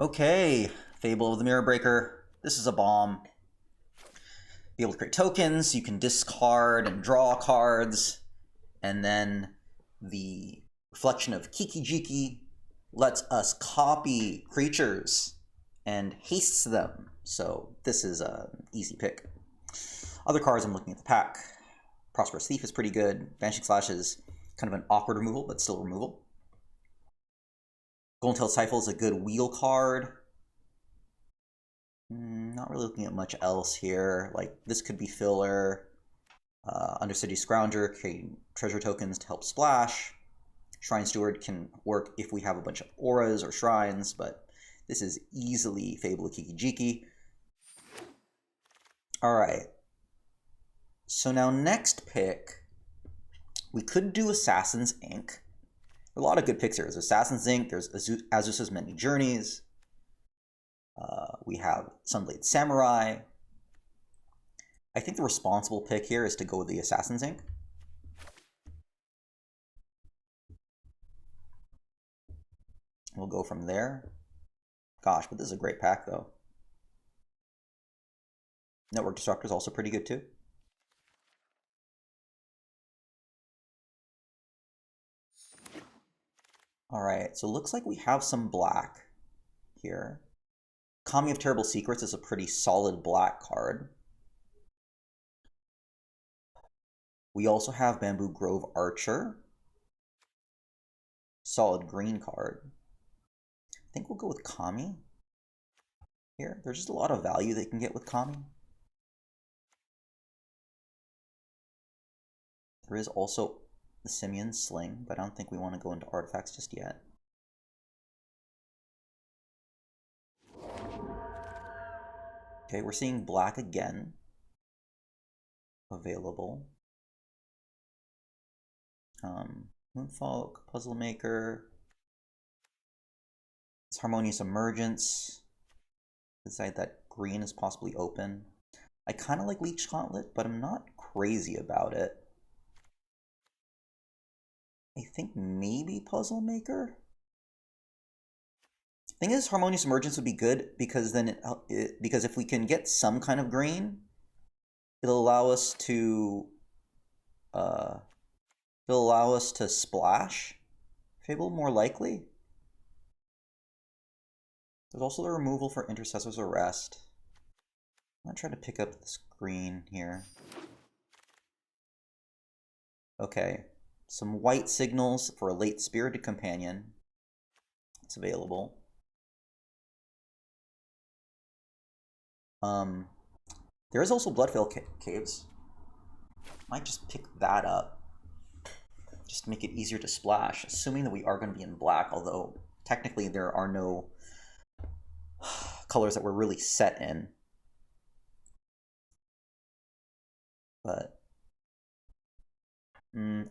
Okay, Fable of the Mirror Breaker. This is a bomb. Be able to create tokens, you can discard and draw cards, and then the reflection of Kiki-Jiki lets us copy creatures and hastes them. So this is an easy pick. Other cards I'm looking at the pack. Prosperous Thief is pretty good. Vanishing Slash is kind of an awkward removal, but still removal. Golden-tailed Scythe is a good wheel card. Not really looking at much else here. Like, this could be filler. Undercity Scrounger, creating treasure tokens to help splash. Shrine Steward can work if we have a bunch of auras or shrines, but this is easily Fable of Kiki-Jiki. Alright. So now next pick, we could do Assassin's Ink. A lot of good picks here. There's Assassin's Ink, there's Azus's Many Journeys. We have Sunblade Samurai. I think the responsible pick here is to go with the Assassin's Ink. We'll go from there. Gosh, but this is a great pack though. Network Disruptor is also pretty good too. Alright, so it looks like we have some black here. Kami of Terrible Secrets is a pretty solid black card. We also have Bamboo Grove Archer. Solid green card. I think we'll go with Kami here. There's just a lot of value that you can get with Kami. There is also the Simian Sling, but I don't think we want to go into artifacts just yet. Okay, we're seeing black again. Available. Moonfolk, Puzzle Maker. It's Harmonious Emergence. Decide that green is possibly open. I kind of like Leech Gauntlet, but I'm not crazy about it. I think maybe Puzzle Maker? Thing is, Harmonious Emergence would be good because then because if we can get some kind of green, it'll allow us to splash Fable more likely. There's also the removal for Intercessor's Arrest. I'm not trying to pick up this green here. Okay, some white signals for a late Spirited Companion. It's available. There is also Bloodveil Caves. Might just pick that up. Just to make it easier to splash, assuming that we are going to be in black, although technically there are no colors that we're really set in. But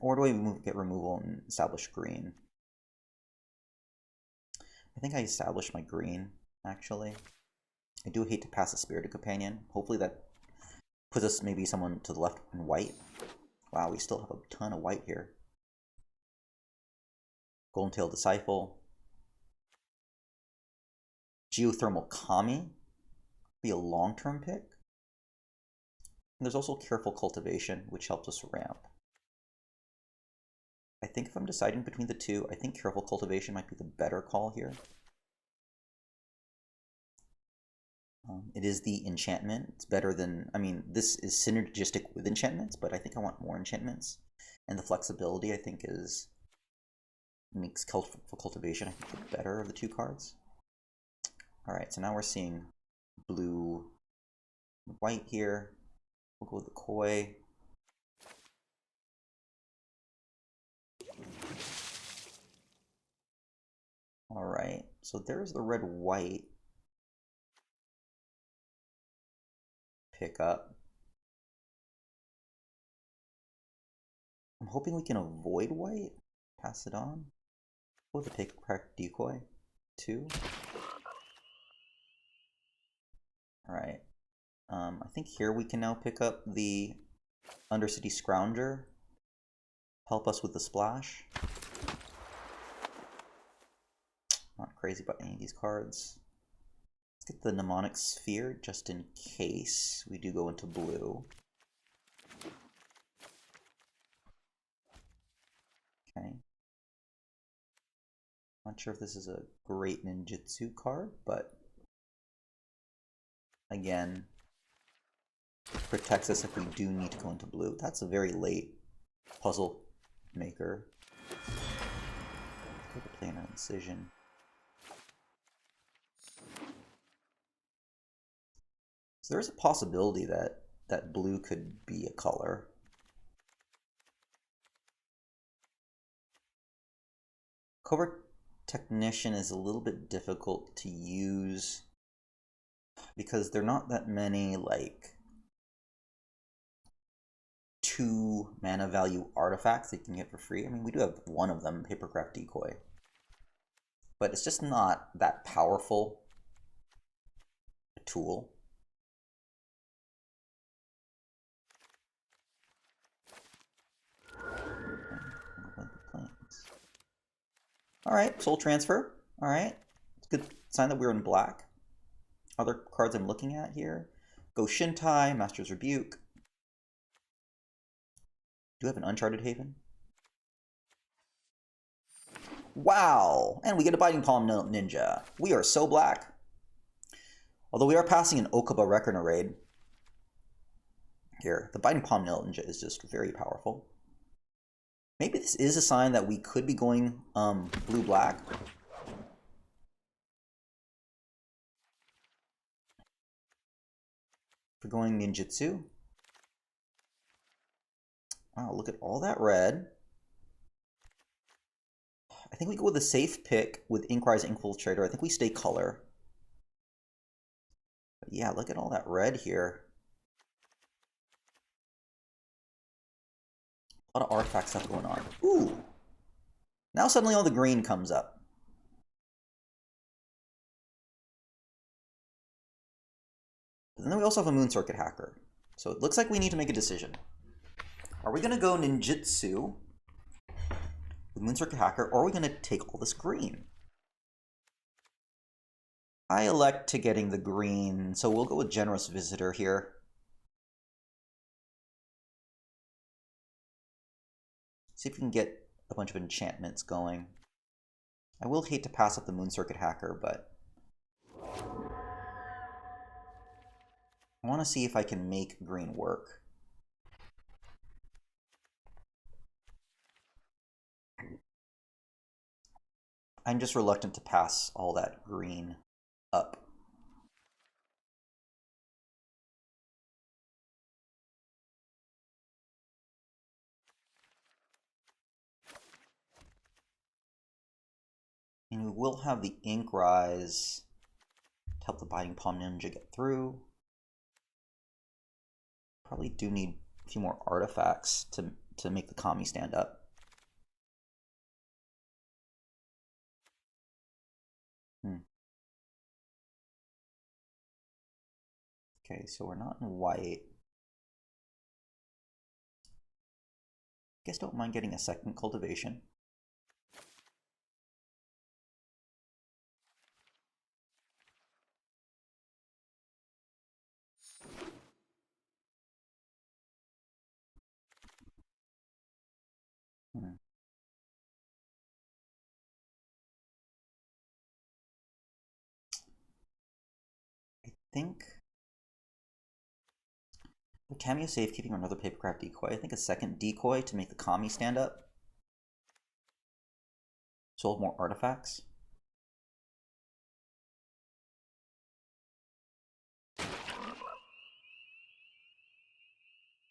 or do we get removal and establish green? I think I established my green, actually. I do hate to pass a Spirited Companion. Hopefully that puts us maybe someone to the left in white. Wow, we still have a ton of white here. Golden-tailed Disciple. Geothermal Kami. Be a long-term pick. And there's also Careful Cultivation, which helps us ramp. I think if I'm deciding between the two, I think Careful Cultivation might be the better call here. It is the enchantment. It's better than, I mean, this is synergistic with enchantments, but I think I want more enchantments. And the flexibility, I think, makes Careful Cultivation, I think, the better of the two cards. Alright, so now we're seeing blue and white here. We'll go with the Koi. Alright, so there's the red-white pickup. I'm hoping we can avoid white. Pass it on. Go with the Pick Crack Decoy. 2. Alright. I think here we can now pick up the Undercity Scrounger. Help us with the splash. Not crazy about any of these cards. Get the mnemonic sphere just in case we do go into blue. Okay. Not sure if this is a great ninjutsu card, but again, protects us if we do need to go into blue. That's a very late puzzle maker. Go to planar incision. So there's a possibility that blue could be a color. Covert Technician is a little bit difficult to use because there are not that many like 2 mana value artifacts that you can get for free. I mean, we do have one of them, Papercraft Decoy, but it's just not that powerful a tool. All right, Soul Transfer. All right, it's a good sign that we're in black. Other cards I'm looking at here: Go Shintai, Master's Rebuke. Do we have an Uncharted Haven? Wow! And we get a Biting Palm Ninja. We are so black. Although we are passing an Okuba Reckoner raid. Here, the Biting Palm Ninja is just very powerful. Maybe this is a sign that we could be going blue-black. We're going ninjutsu. Wow, look at all that red. I think we go with a safe pick with Inkrise Infiltrator. I think we stay color. But yeah, look at all that red here. A lot of artifact stuff going on. Ooh! Now suddenly all the green comes up. But then we also have a Moon Circuit Hacker. So it looks like we need to make a decision. Are we going to go ninjutsu with Moon Circuit Hacker, or are we going to take all this green? I elect to getting the green, so we'll go with Generous Visitor here. See if we can get a bunch of enchantments going. I will hate to pass up the Moon Circuit Hacker, but I want to see if I can make green work. I'm just reluctant to pass all that green up. And we will have the Ink Rise to help the Biting Palm Ninja get through. Probably do need a few more artifacts to make the Kami stand up. Okay, so we're not in white. Guess don't mind getting a second cultivation. I think the cameo safekeeping or another Papercraft Decoy. I think a second decoy to make the Kami stand up. Sold more artifacts.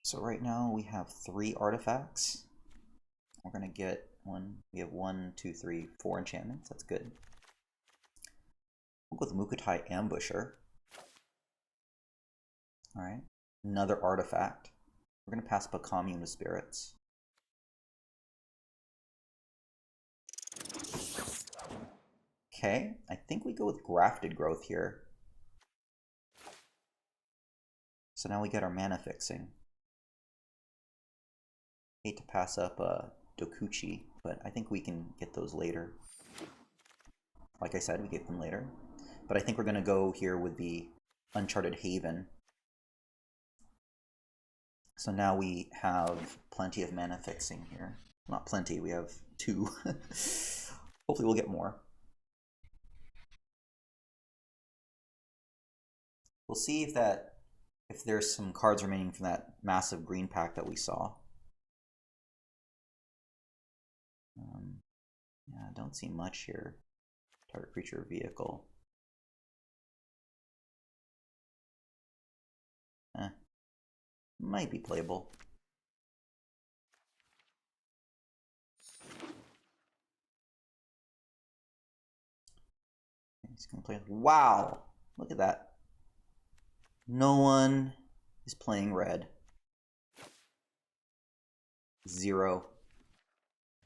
So right now we have 3 artifacts. We're gonna get we have 1, 2, 3, 4 enchantments. That's good. We'll go with Mukutai Ambusher. Alright. Another artifact. We're gonna pass up a Commune with Spirits. Okay, I think we go with Grafted Growth here. So now we get our mana fixing. Hate to pass up Dokuchi, but I think we can get those later. Like I said, we get them later. but I think we're going to go here with the Uncharted Haven. So now we have plenty of mana fixing here. Not plenty, we have 2. Hopefully we'll get more. We'll see if there's some cards remaining from that massive green pack that we saw. Yeah, I don't see much here. Target creature or vehicle. Might be playable. He's gonna play. Wow! Look at that. No one is playing red. 0.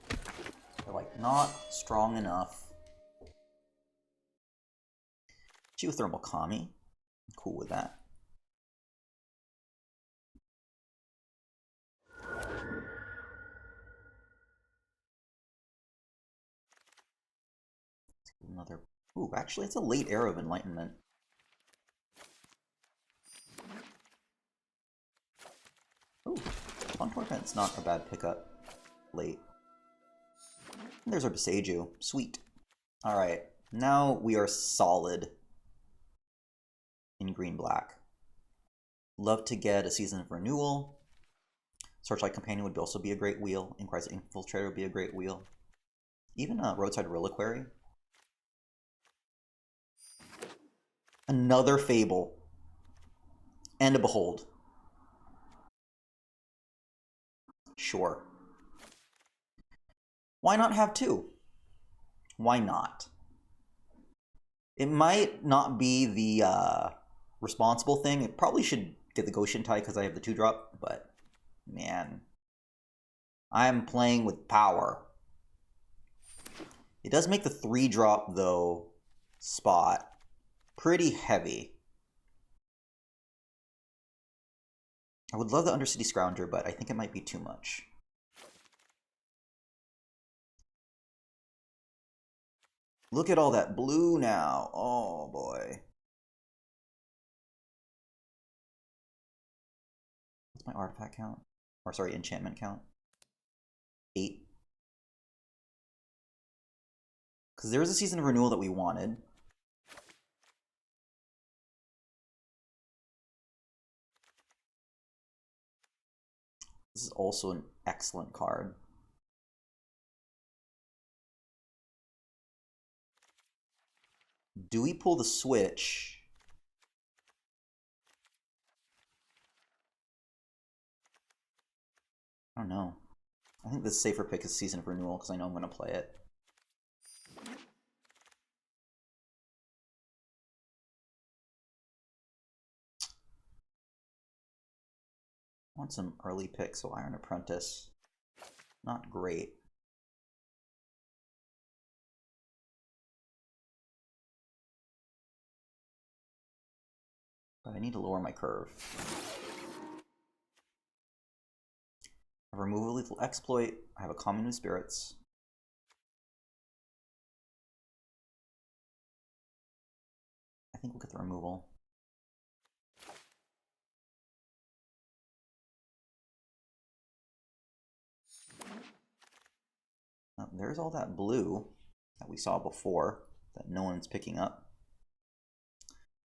They're like not strong enough. Geothermal Kami. I'm cool with that. Another. Ooh, actually, it's a late era of Enlightenment. Ooh, Fun Torment's not a bad pickup. Late. And there's our Beseiju. Sweet. Alright, now we are solid in green-black. Love to get a Season of Renewal. Searchlight Companion would also be a great wheel. Inquisitor Infiltrator would be a great wheel. Even Roadside Reliquary. Another Fable. And a Behold. Sure. Why not have 2? Why not? It might not be the responsible thing. It probably should get the Goshen tie because I have the 2-drop, but man, I am playing with power. It does make the 3-drop, though, spot pretty heavy. I would love the Undercity Scrounger, but I think it might be too much. Look at all that blue now. Oh, boy. What's my artifact count? Or, sorry, enchantment count? 8. Because there was a Season of Renewal that we wanted. This is also an excellent card. Do we pull the switch? I don't know. I think the safer pick is Season of Renewal because I know I'm going to play it. I want some early picks, so Iron Apprentice. Not great. But I need to lower my curve. I remove a lethal exploit. I have a Commune of Spirits. I think we'll get the removal. Oh, there's all that blue that we saw before that no one's picking up.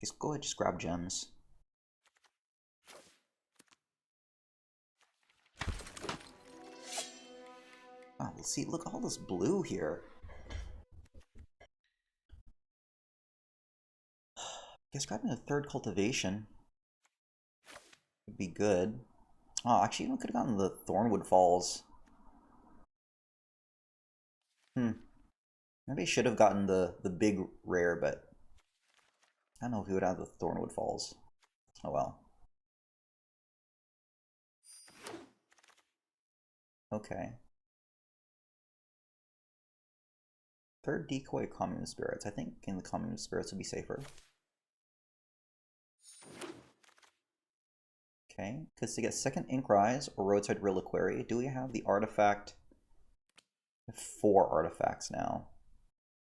Just go ahead, just grab gems. Wow, let's see, look at all this blue here. Guess grabbing a 3rd cultivation would be good. Oh, actually, we could have gotten the Thornwood Falls. Maybe I should have gotten the big rare, but I don't know if we would have the Thornwood Falls. Oh well. Okay. 3rd decoy Commune of Spirits. I think in the Commune of Spirits would be safer. Okay, because to get 2nd Inkrise or Roadside Reliquary, do we have the artifact? I have 4 artifacts now.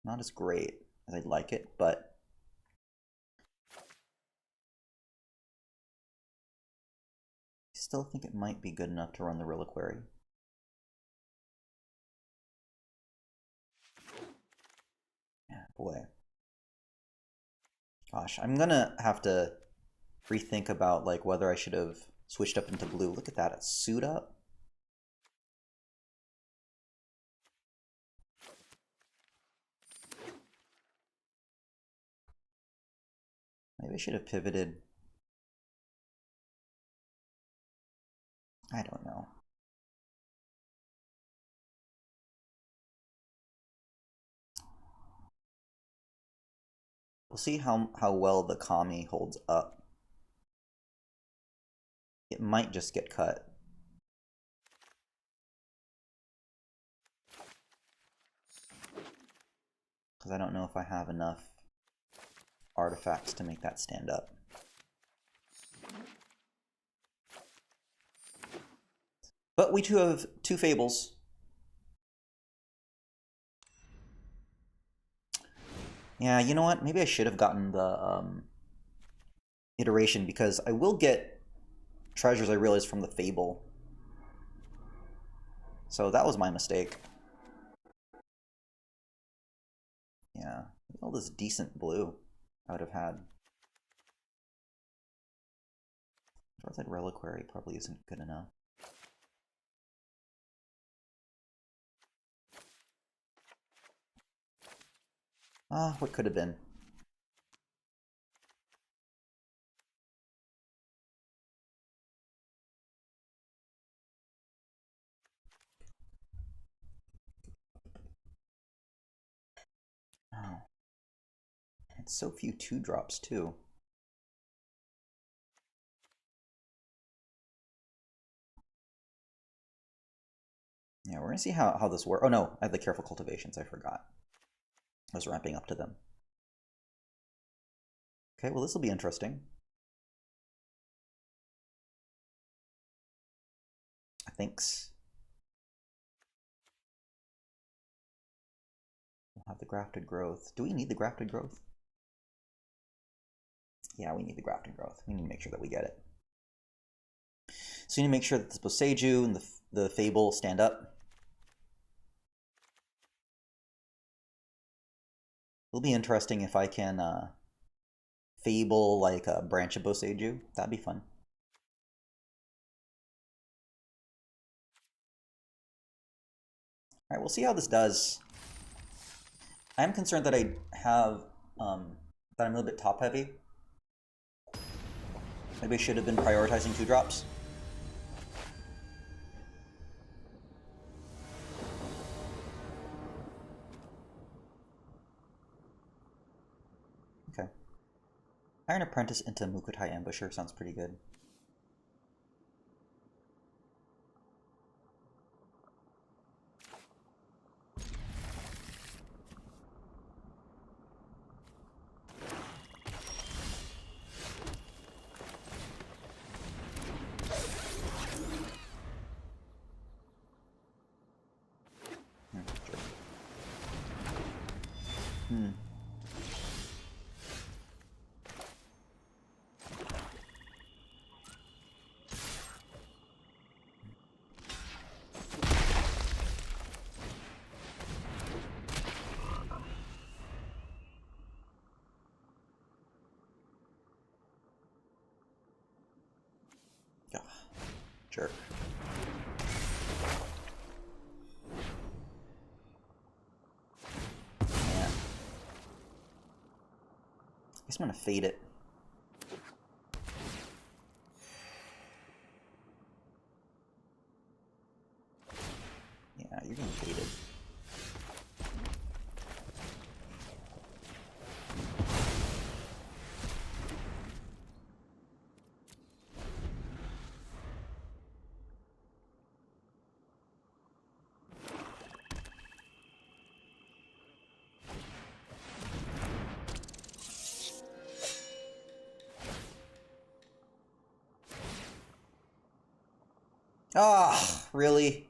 Not as great as I'd like it, but still think it might be good enough to run the Reliquary. Yeah, boy. Gosh, I'm gonna have to rethink about like whether I should have switched up into blue. Look at that, it's suit up. Maybe I should have pivoted. I don't know. We'll see how well the Kami holds up. It might just get cut. Because I don't know if I have enough artifacts to make that stand up. But we do have 2 Fables. Yeah, you know what? Maybe I should have gotten the iteration, because I will get treasures, I realized, from the Fable. So that was my mistake. Yeah, all this decent blue I would have had. That Reliquary probably isn't good enough. Ah, what could have been? Oh. It's so few 2-drops, too. Yeah, we're gonna see how this works. Oh no, I have the Careful Cultivations, I forgot. I was ramping up to them. Okay, well this will be interesting. Thanks. We'll have the Grafted Growth. Do we need the Grafted Growth? Yeah, we need the Grafted Growth. We need to make sure that we get it. So you need to make sure that the Boseiju and the Fable stand up. It'll be interesting if I can Fable like a branch of Boseiju. That'd be fun. Alright, we'll see how this does. I'm concerned that I have, that I'm a little bit top heavy. Maybe I should have been prioritizing 2-drops. Okay. Iron Apprentice into Mukutai Ambusher sounds pretty good. Jerk. Man. I guess I'm gonna fade it. Yeah, you're getting faded. Ah, really?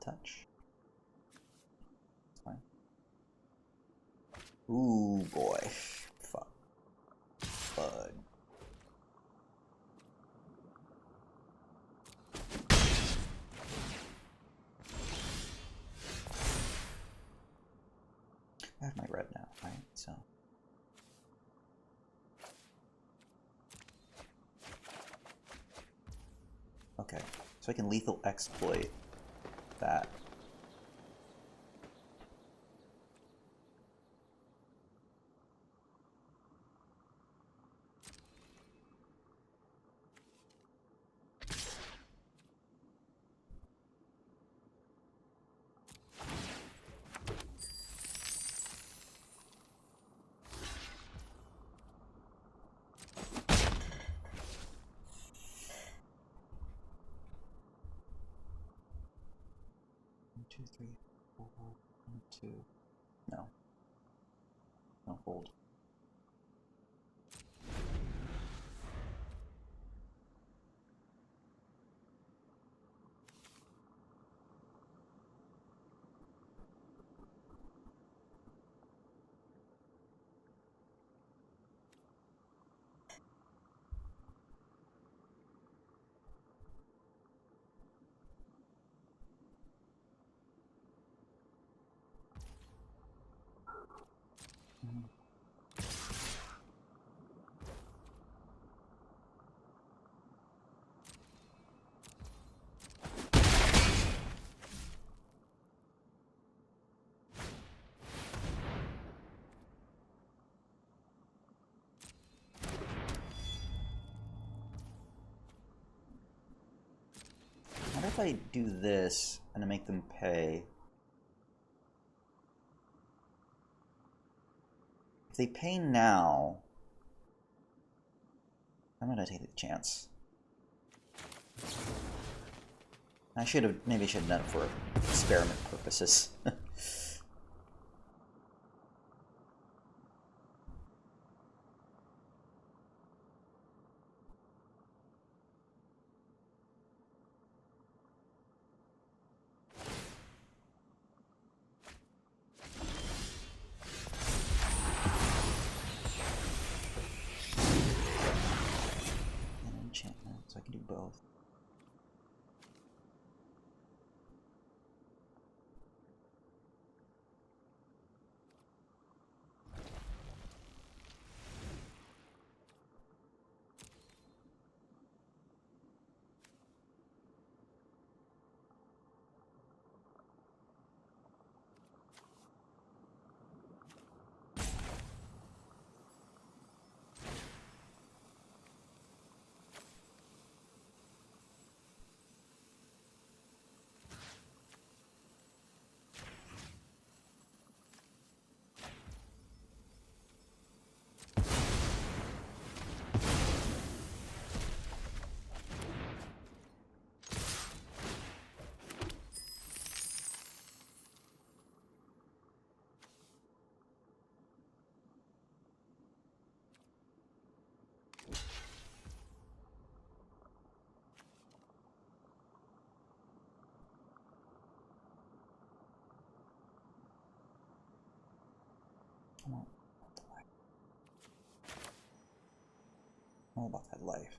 touch. It's fine. Ooh, boy. Fuck. Bud. I have my red now, right? So. Okay, so I can lethal exploit that. Two, three, four, 1, 2. No. No, hold. What if I do this and I make them pay? If they pay now, I'm gonna take the chance. I should have, maybe I should have done it for experiment purposes. Enchantment, so I can do both. All about that life.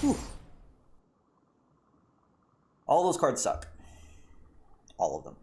Whew. All those cards suck. All of them.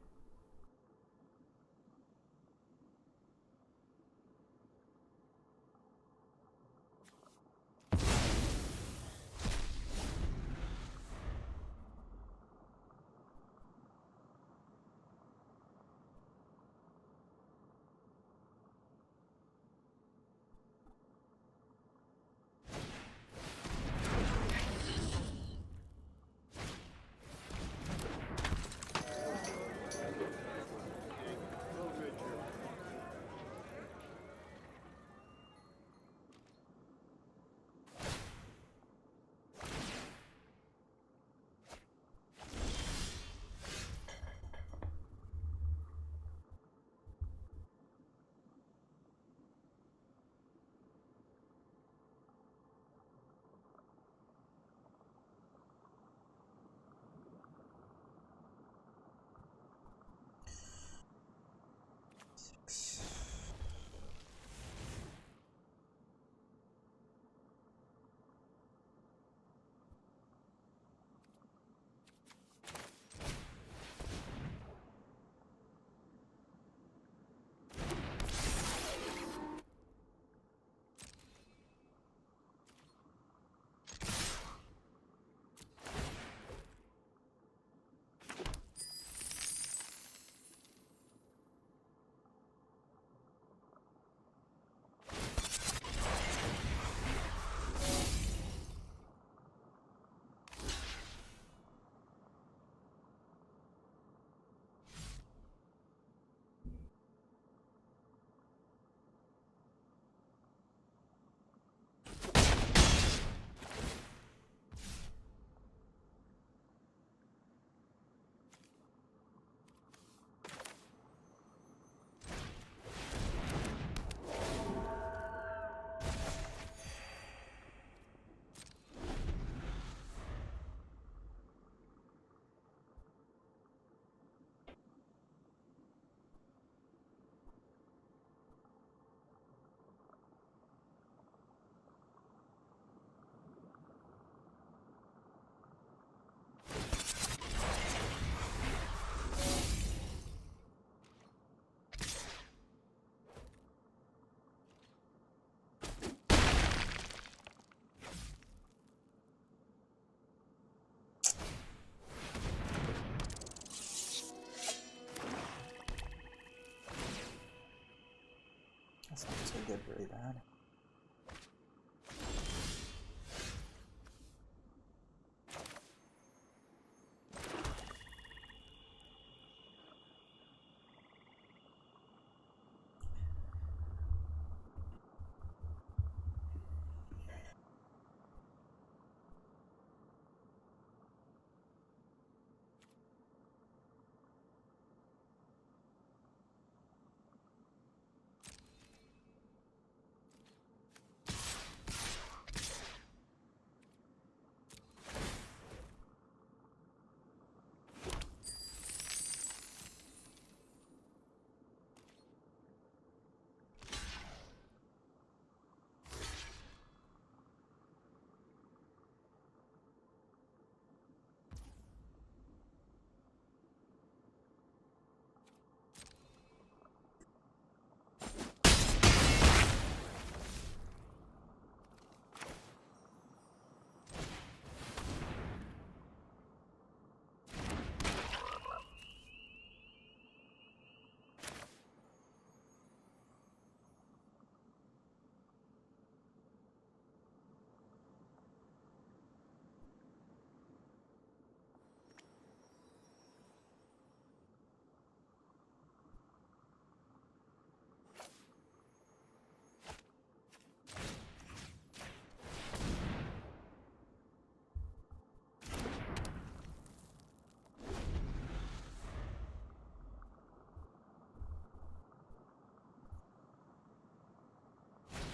That's not so good, very bad.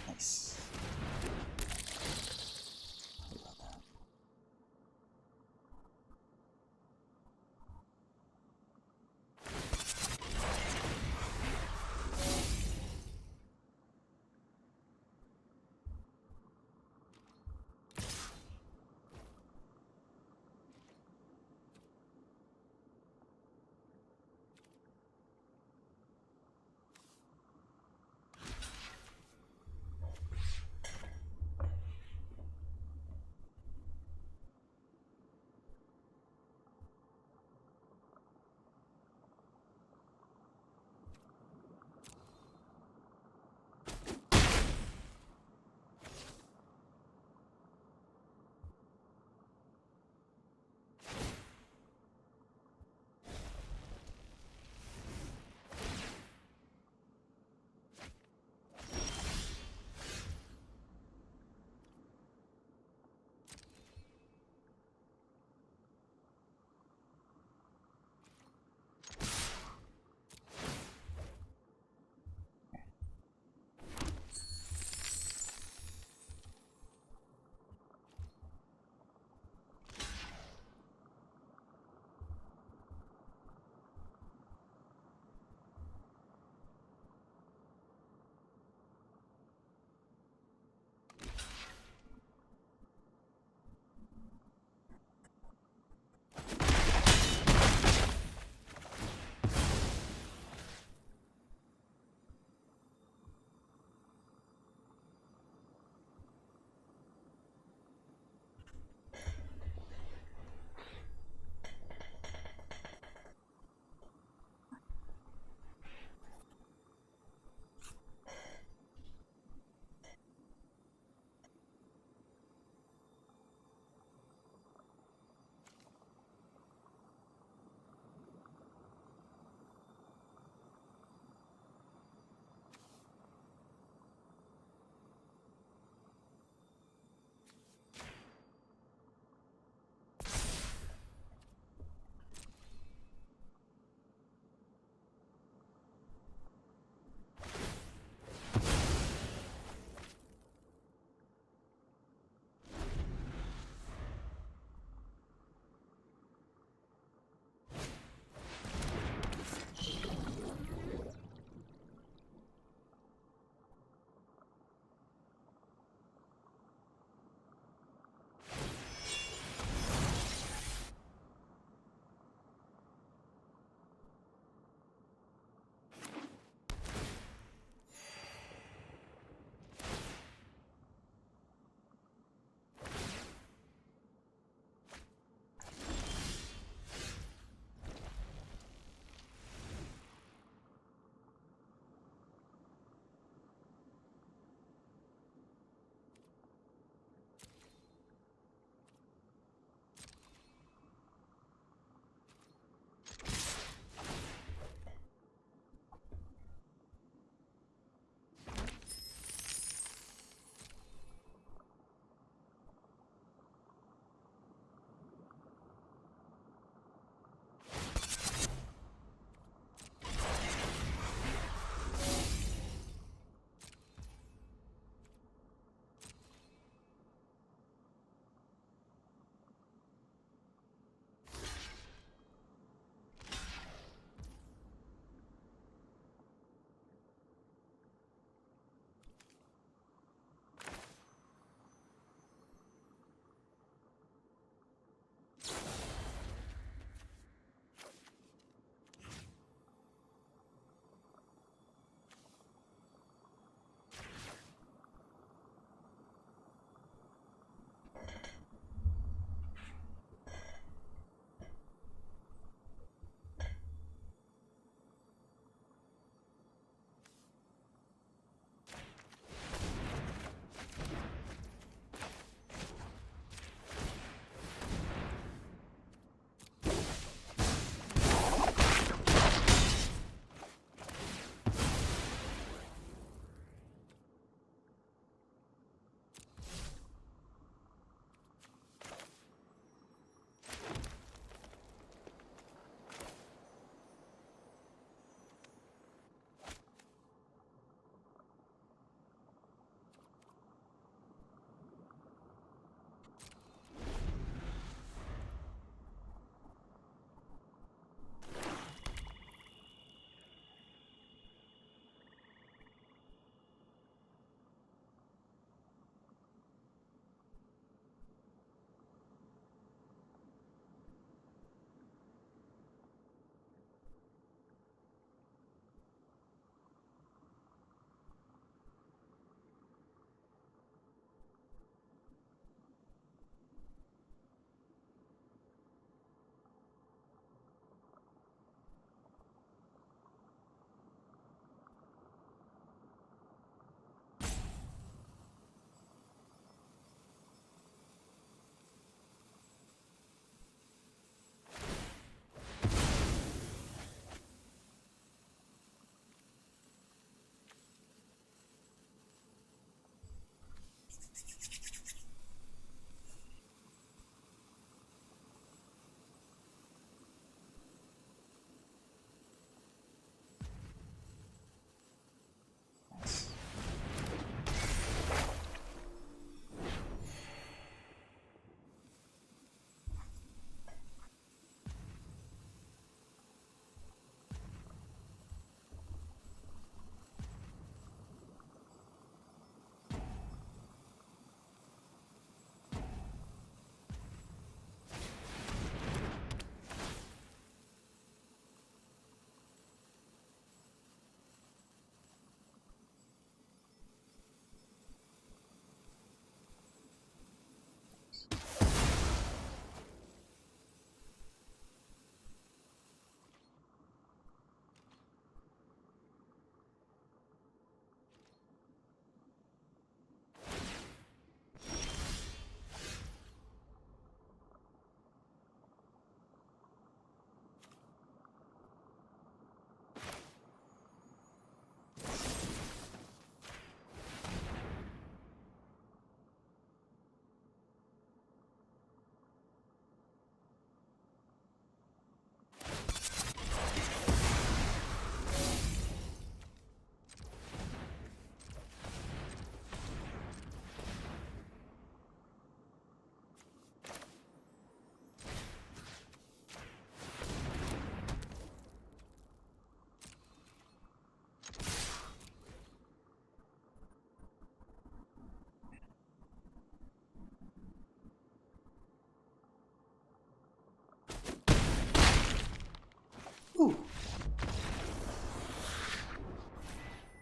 Nice. How about that?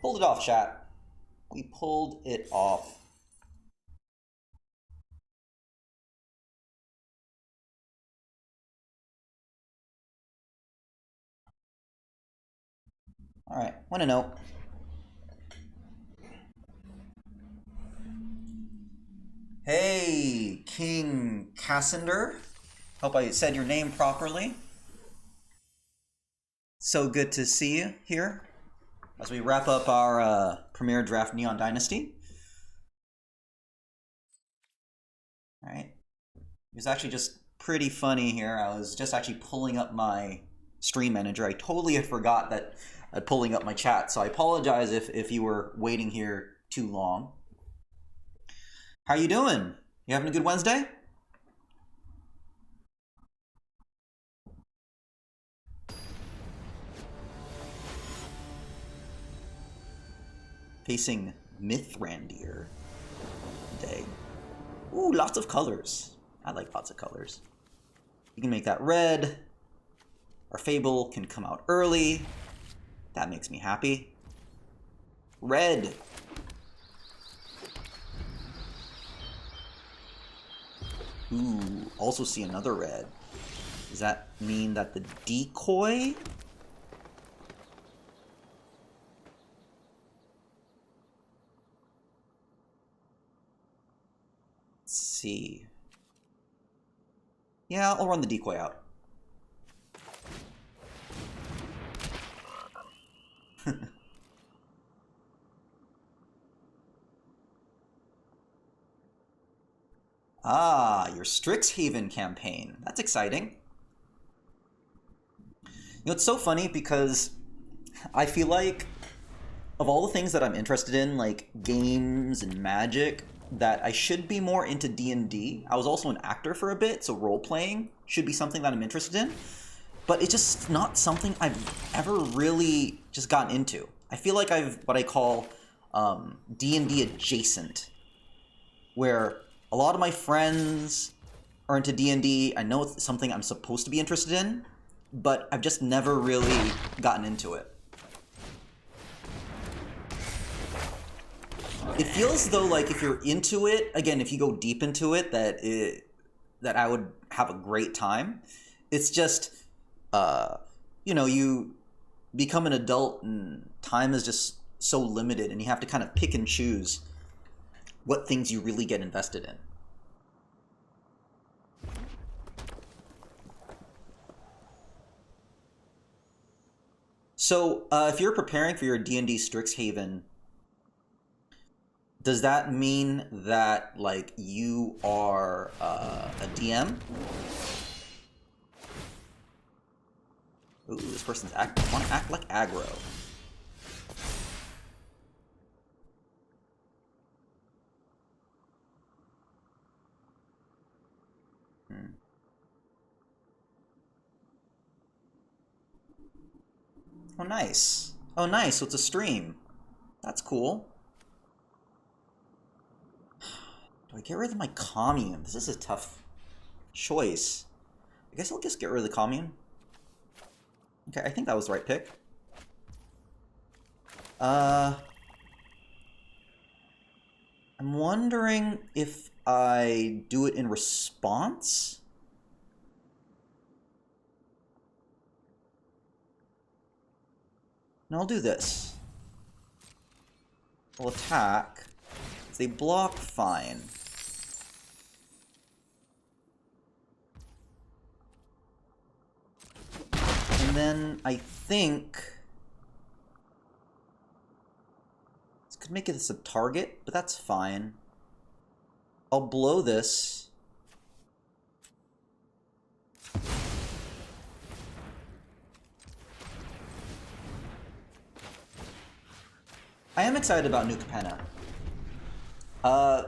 Pulled it off, chat. We pulled it off. All right, want to know. Hey, King Cassandra. Hope I said your name properly. So good to see you here as we wrap up our Premier Draft Neon Dynasty. All right. It was actually just pretty funny here. I was just actually pulling up my stream manager. I totally had forgot that I'd pulling up my chat, so I apologize if you were waiting here too long. How you doing? You having a good Wednesday? Facing Mithrandir today. Ooh, lots of colors. I like lots of colors. You can make that red. Our Fable can come out early. That makes me happy. Red. Ooh, also see another red. Does that mean that the decoy? Let's see. Yeah, I'll run the decoy out. Ah, your Strixhaven campaign. That's exciting. You know, it's so funny because I feel like of all the things that I'm interested in, like games and Magic, that I should be more into D&D. I was also an actor for a bit, so role-playing should be something that I'm interested in. But it's just not something I've ever really just gotten into. I feel like I've what I call D&D adjacent, where a lot of my friends are into D&D. I know it's something I'm supposed to be interested in, but I've just never really gotten into it. It feels though like if you're into it, again, if you go deep into it, that I would have a great time. It's just, you know, you become an adult and time is just so limited, and you have to kind of pick and choose what things you really get invested in. So, if you're preparing for your D&D Strixhaven, does that mean that, like, you are a DM? Ooh, this person's want to act like aggro. Oh, nice. Oh, nice. So it's a stream. That's cool. Do I get rid of my commune? This is a tough choice. I guess I'll just get rid of the commune. Okay, I think that was the right pick. I'm wondering if I do it in response. No, I'll do this. I'll attack. If they block, fine. And then I think this could make it a sub-target, but that's fine. I'll blow this. I am excited about New Capenna. I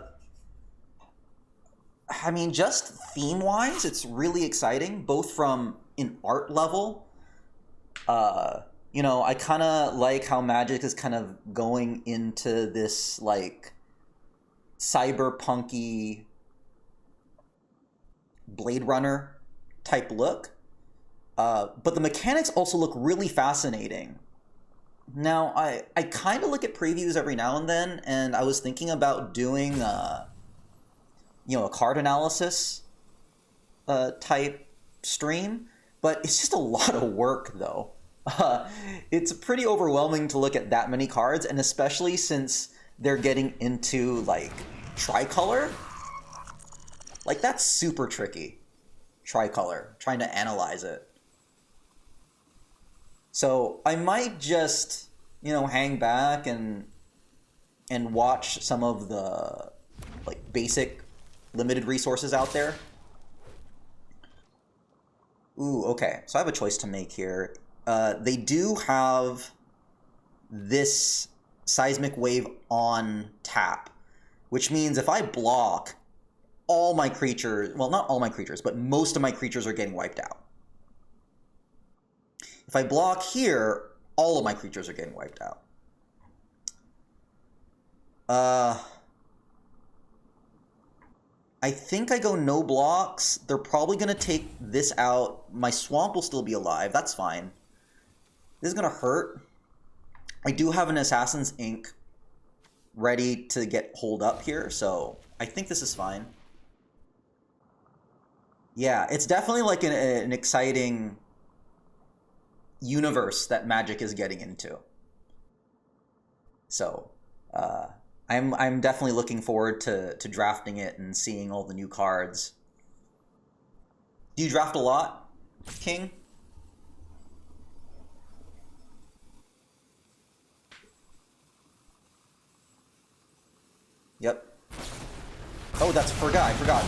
mean, just theme-wise, it's really exciting, both from an art level. You know, I kind of like how Magic is kind of going into this, like, cyberpunky Blade Runner type look. But the mechanics also look really fascinating. Now, I kind of look at previews every now and then, and I was thinking about doing, a card analysis type stream, but it's just a lot of work, though. It's pretty overwhelming to look at that many cards, and especially since they're getting into, like, tricolor. Like, that's super tricky. Tricolor, trying to analyze it. So I might just, hang back and watch some of the like basic limited resources out there. Ooh, okay. So I have a choice to make here. They do have this seismic wave on tap, which means if I block, all my creatures, well, not all my creatures, but most of my creatures are getting wiped out. If I block here, all of my creatures are getting wiped out. I think I go no blocks. They're probably going to take this out. My swamp will still be alive. That's fine. This is going to hurt. I do have an Assassin's Ink ready to get holed up here, so I think this is fine. Yeah, it's definitely like an exciting universe that Magic is getting into. So, I'm definitely looking forward to drafting it and seeing all the new cards. Do you draft a lot, King? Yep. Oh, I forgot.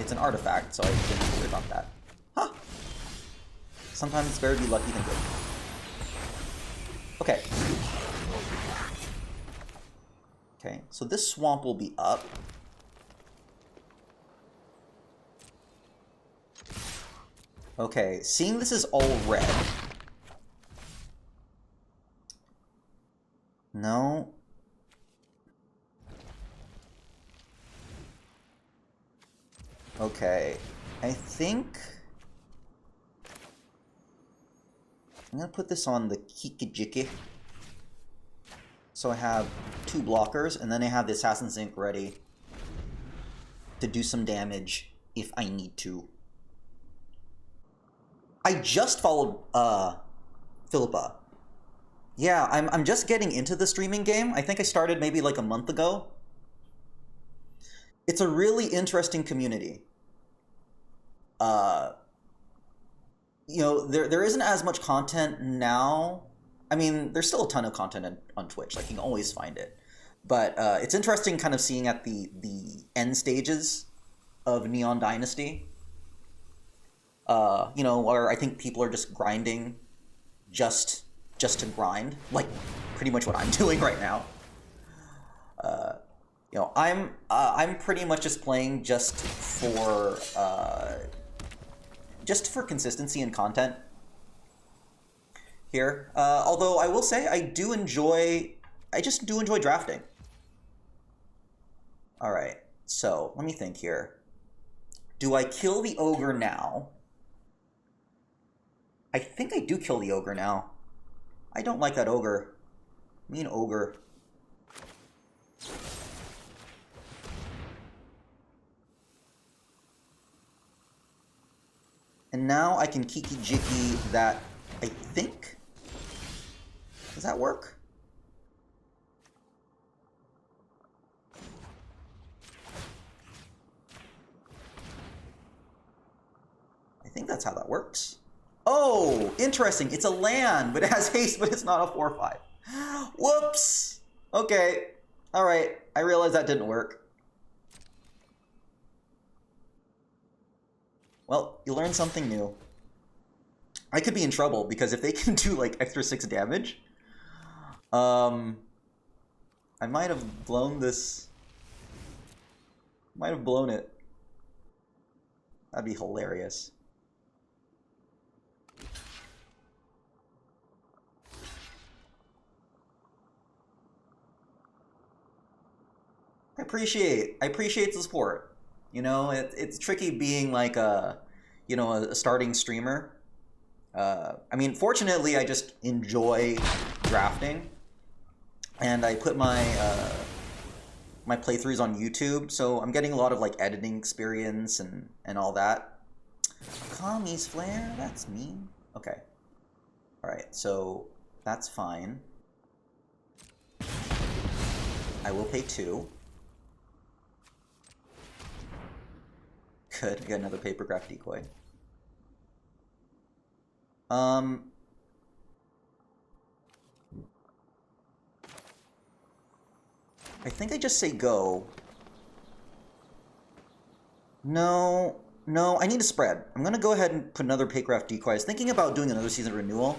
It's an artifact, so I didn't worry about that. Huh. Sometimes it's better to be lucky than good. Okay. Okay, so this swamp will be up. Okay, seeing this is all red. No. Okay, I think I'm gonna put this on the Kikijiki. So I have 2 blockers, and then I have the Assassin's Ink ready to do some damage if I need to. I just followed Philippa. Yeah, I'm just getting into the streaming game. I think I started maybe like a month ago. It's a really interesting community. There isn't as much content now. I mean, there's still a ton of content on Twitch. Like, you can always find it. But it's interesting kind of seeing at the end stages of Neon Dynasty. Where I think people are just grinding just to grind. Like, pretty much what I'm doing right now. I'm pretty much just playing just for consistency and content here. Although I will say I just do enjoy drafting. All right, so let me think here. Do I kill the ogre now? I think I do kill the ogre now. I don't like that ogre. Mean ogre. And now I can Kiki-Jiki that, I think? Does that work? I think that's how that works. Oh, interesting. It's a land, but it has haste, but it's not a 4/5. Whoops! Okay. Alright. I realized that didn't work. Well, you learn something new. I could be in trouble, because if they can do, like, extra 6 damage, I might have blown this. Might have blown it. That'd be hilarious. I appreciate the support. It's tricky being like a starting streamer. I mean, fortunately, I just enjoy drafting, and I put my my playthroughs on YouTube, so I'm getting a lot of like editing experience and all that. Commies flare, that's mean. Okay. All right, so that's fine. I will pay 2. Good, I got another papercraft decoy. I think I just say go. No, I need a spread. I'm gonna go ahead and put another papercraft decoy. I was thinking about doing another season renewal,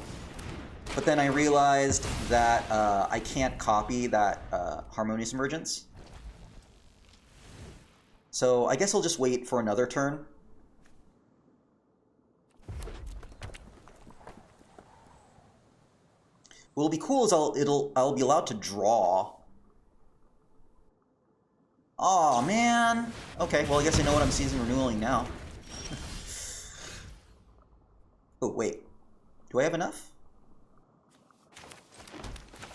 but then I realized that I can't copy that Harmonious Emergence. So I guess I'll just wait for another turn. What'll be cool is I'll be allowed to draw. Aw, man. Okay, well I guess I know what I'm season renewing now. Oh, wait. Do I have enough?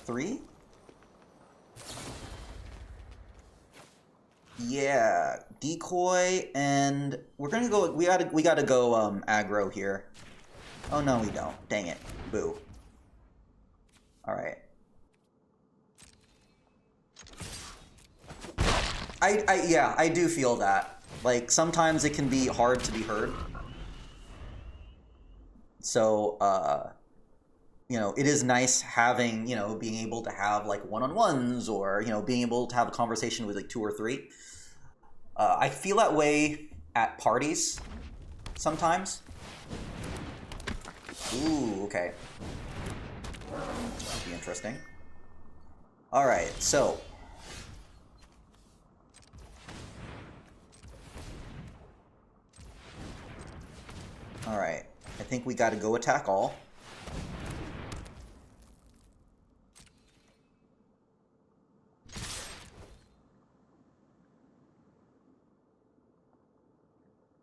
3? Yeah, decoy, and we're gonna go. We gotta go aggro here. Oh no, we don't. Dang it. Boo. All right. Yeah, I do feel that. Like sometimes it can be hard to be heard. So you know, it is nice having, you know, being able to have like one-on-ones or, you know, being able to have a conversation with like 2 or 3. I feel that way at parties sometimes. Ooh, okay. That'd be interesting. All right, so. All right, I think we got to go attack all.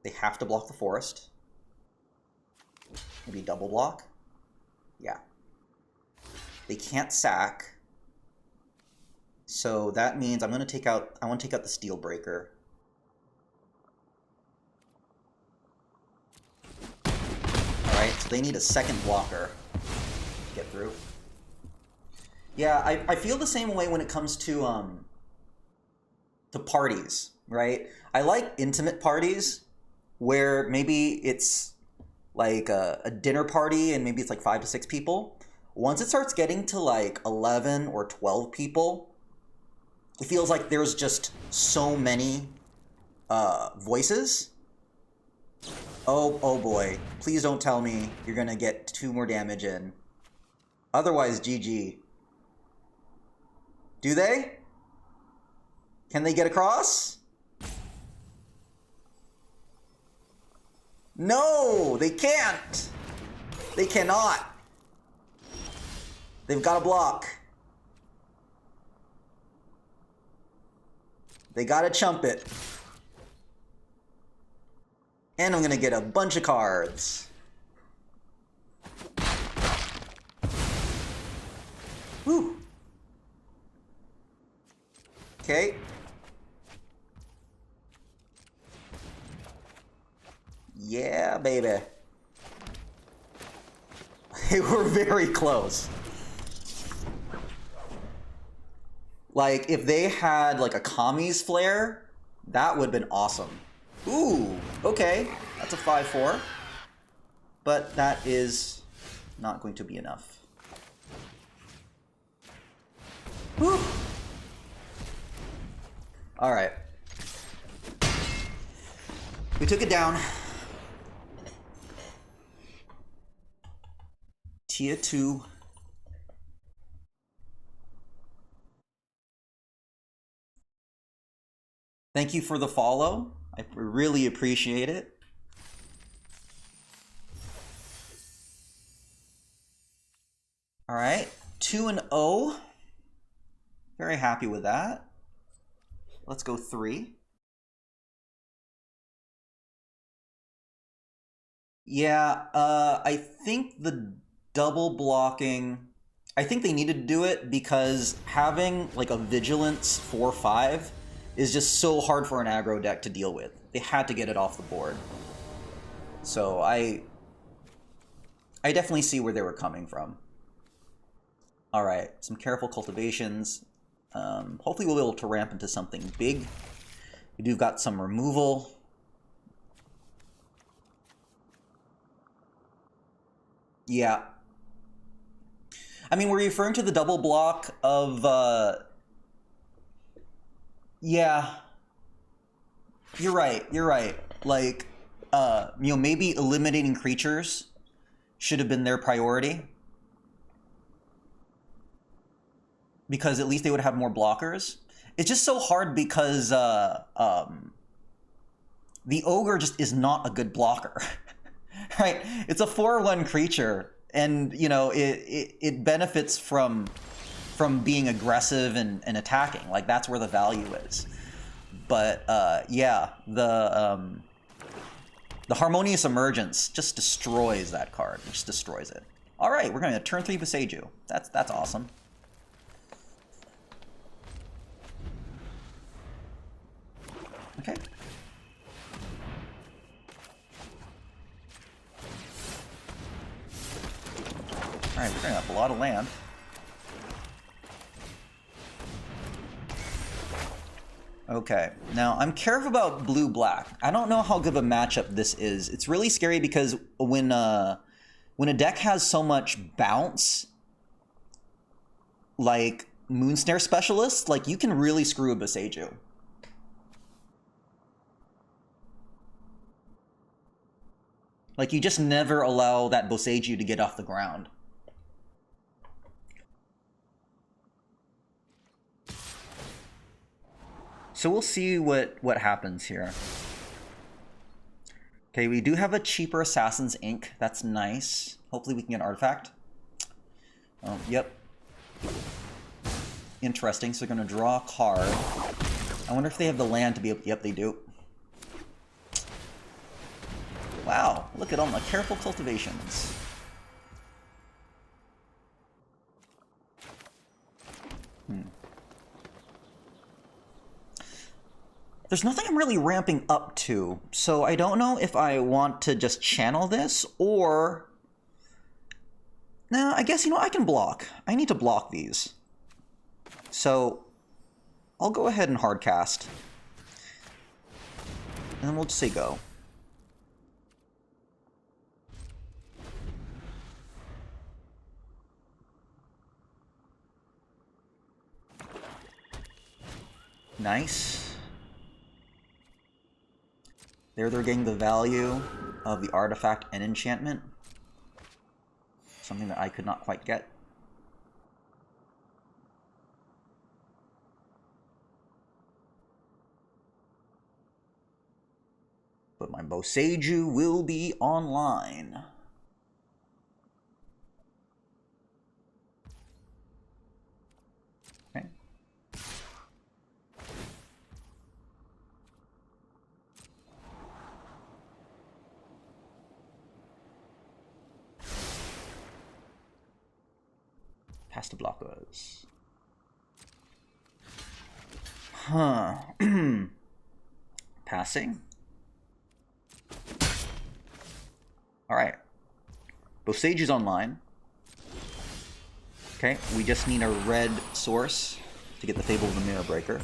They have to block the forest. Maybe double block. Yeah. They can't sack. So that means I want to take out the Steel Breaker. Alright, so they need a second blocker to get through. Yeah, I feel the same way when it comes to parties, right? I like intimate parties where maybe it's like a dinner party and maybe it's like 5 to 6 people. Once it starts getting to like 11 or 12 people, it feels like there's just so many voices. Oh boy, please don't tell me you're gonna get 2 more damage in. Otherwise, GG. Do they? Can they get across? No, they can't. They cannot. They've got to block. They got to chump it. And I'm going to get a bunch of cards. Whew. Okay. Yeah, baby. They were very close. Like, if they had, like, a Kami's Flare, that would have been awesome. Ooh, okay. That's a 5/4. But that is not going to be enough. Whew. All right. We took it down. Tier 2. Thank you for the follow. I really appreciate it. All right, 2-0. Very happy with that. Let's go 3. Yeah, I think the double blocking. I think they needed to do it because having like a Vigilance 4/5 is just so hard for an aggro deck to deal with. They had to get it off the board. So I definitely see where they were coming from. All right, some careful cultivations. Hopefully we'll be able to ramp into something big. We do got some removal. Yeah. I mean, we're referring to the double block of, yeah. You're right, you're right. Like, maybe eliminating creatures should have been their priority. Because at least they would have more blockers. It's just so hard because the ogre just is not a good blocker. Right? It's a 4/1 creature, and it benefits from being aggressive and attacking. Like that's where the value is. But yeah, the Harmonious Emergence just destroys that card. It just destroys it. All right, we're going to turn 3 Boseiju. That's awesome. Okay. Alright, we're bringing up a lot of land. Okay, now I'm careful about blue-black. I don't know how good of a matchup this is. It's really scary because when a deck has so much bounce, like Moonsnare Specialist, like you can really screw a Boseiju. Like, you just never allow that Boseiju to get off the ground. So we'll see what happens here. Okay, we do have a cheaper Assassin's Ink. That's nice. Hopefully we can get an artifact. Yep. Interesting. So we're going to draw a card. I wonder if they have the land to be able... Yep, they do. Wow, look at all my careful cultivations. There's nothing I'm really ramping up to, so I don't know if I want to just channel this, or... Nah, I guess, I can block. I need to block these. So, I'll go ahead and hardcast. And then we'll just say go. Nice. There they're getting the value of the artifact and enchantment. Something that I could not quite get. But my Boseiju will be online. Okay. Pass to blockers. Huh. Passing. Alright. Boseiju's online. Okay, we just need a red source to get the Fable of the Mirror Breaker.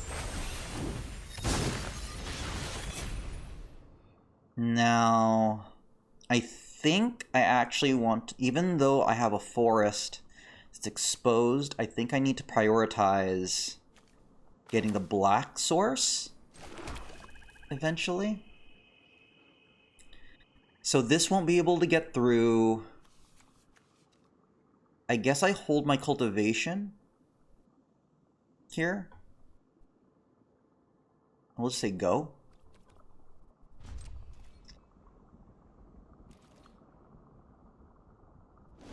Now, I think I actually want, even though I have a forest that's exposed, I think I need to prioritize getting the black source eventually. So this won't be able to get through. I guess I hold my cultivation here. We'll just say go.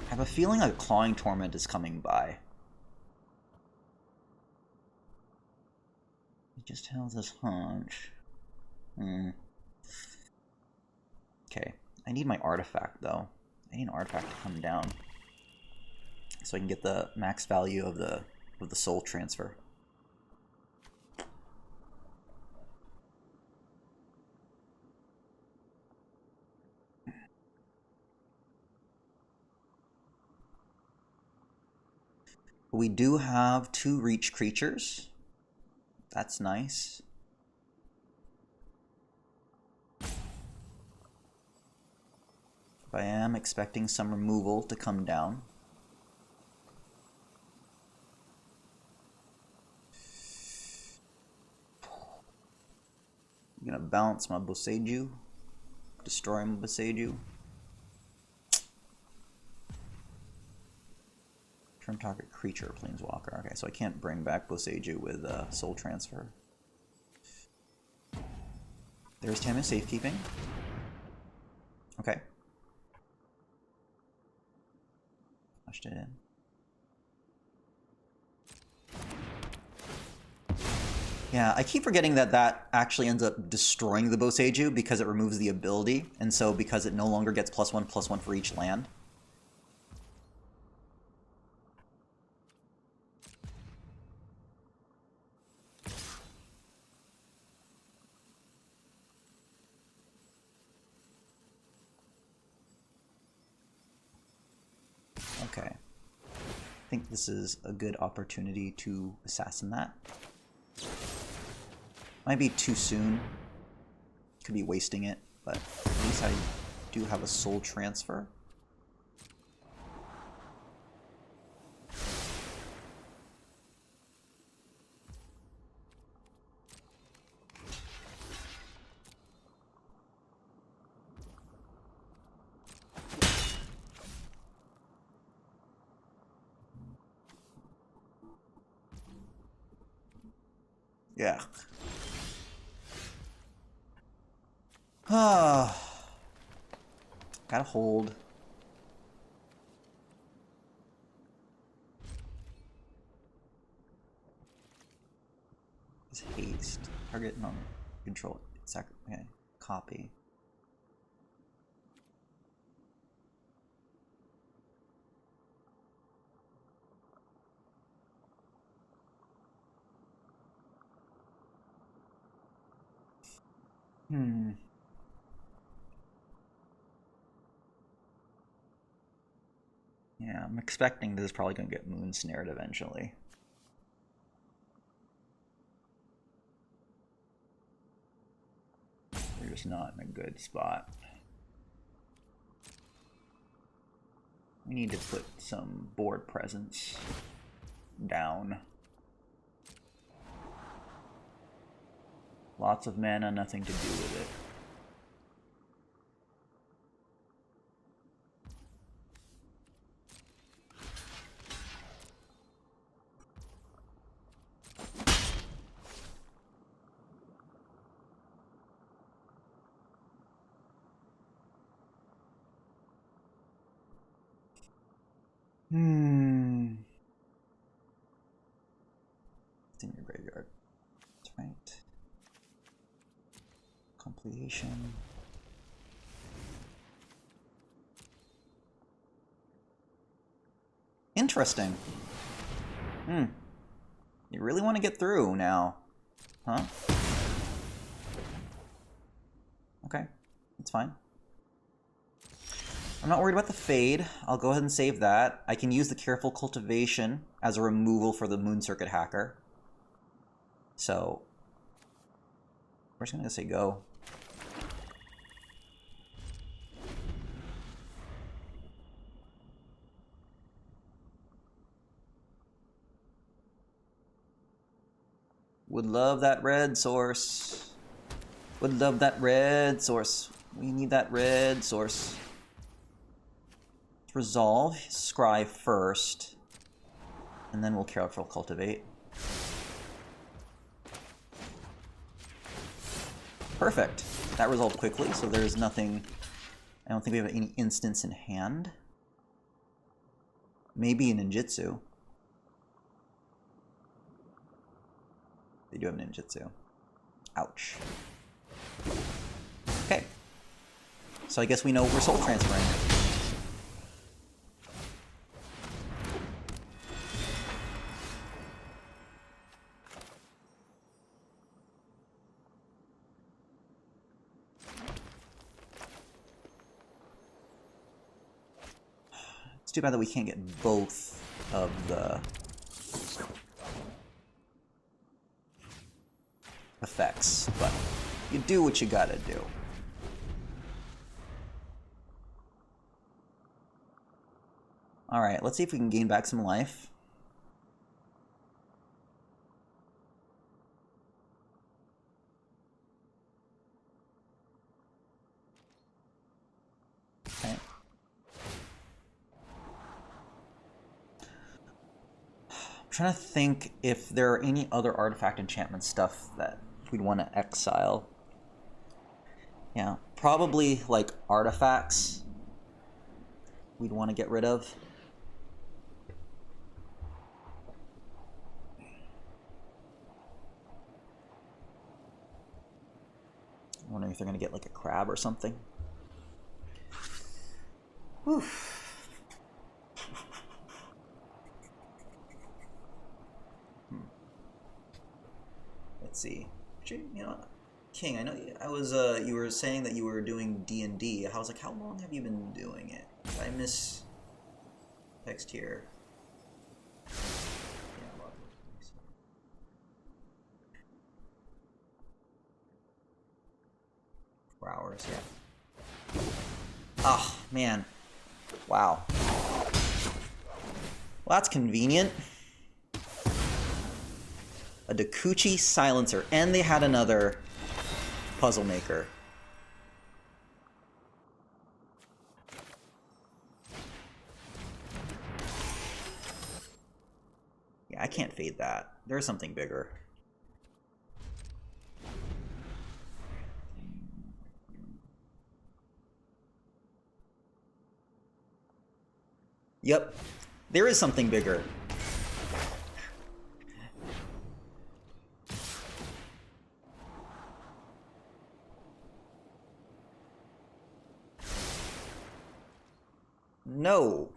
I have a feeling like a Clawing Torment is coming by. I just have this hunch. Okay. I need my artifact, though. I need an artifact to come down. so I can get the max value of the soul transfer. We do have 2 reach creatures. That's nice. I am expecting some removal to come down. I'm gonna bounce my Boseiju, destroy my Boseiju. Turn target creature, planeswalker. Okay, so I can't bring back Boseiju with soul transfer. There's Tammuz Safekeeping. Okay. Flushed it in. Yeah, I keep forgetting that that actually ends up destroying the Boseiju because it removes the ability, and so because it no longer gets +1/+1 for each land. Okay. I think this is a good opportunity to assassin that. Might be too soon. Could be wasting it, but at least I do have a soul transfer. Yeah. Gotta hold. Is haste. Target non control. Okay. Copy. Yeah, I'm expecting this is probably going to get moon snared eventually. They're just not in a good spot. We need to put some board presence down. Lots of mana, nothing to do with it. It's in your graveyard. That's right. Completion. Interesting. You really want to get through now, huh? Okay, that's fine. I'm not worried about the fade. I'll go ahead and save that. I can use the Careful Cultivation as a removal for the Moon Circuit Hacker. So, we're just gonna say go. Would love that red source. Would love that red source. We need that red source. Resolve, scry first, and then we'll Careful Cultivate. Perfect. That resolved quickly, so there's nothing. I don't think we have any instants in hand. Maybe a ninjutsu. They do have ninjutsu. Ouch. Okay. So I guess we know we're soul transferring. too bad that we can't get both of the effects, but you do what you gotta do. Alright, let's see if we can gain back some life. Okay. I'm trying to think if there are any other artifact enchantment stuff that we'd want to exile. Yeah, probably like artifacts we'd want to get rid of. I'm wondering if they're going to get like a crab or something. Whew. Let's see. You know, King, I know you were saying that you were doing D&D. I was like, how long have you been doing it? I miss text here. Yeah, 4 hours, yeah. Ah, man. Wow. Well, that's convenient. A Dakuchi Silencer, and they had another puzzle maker. Yeah, I can't fade that. There's something bigger. Yep, there is something bigger. No.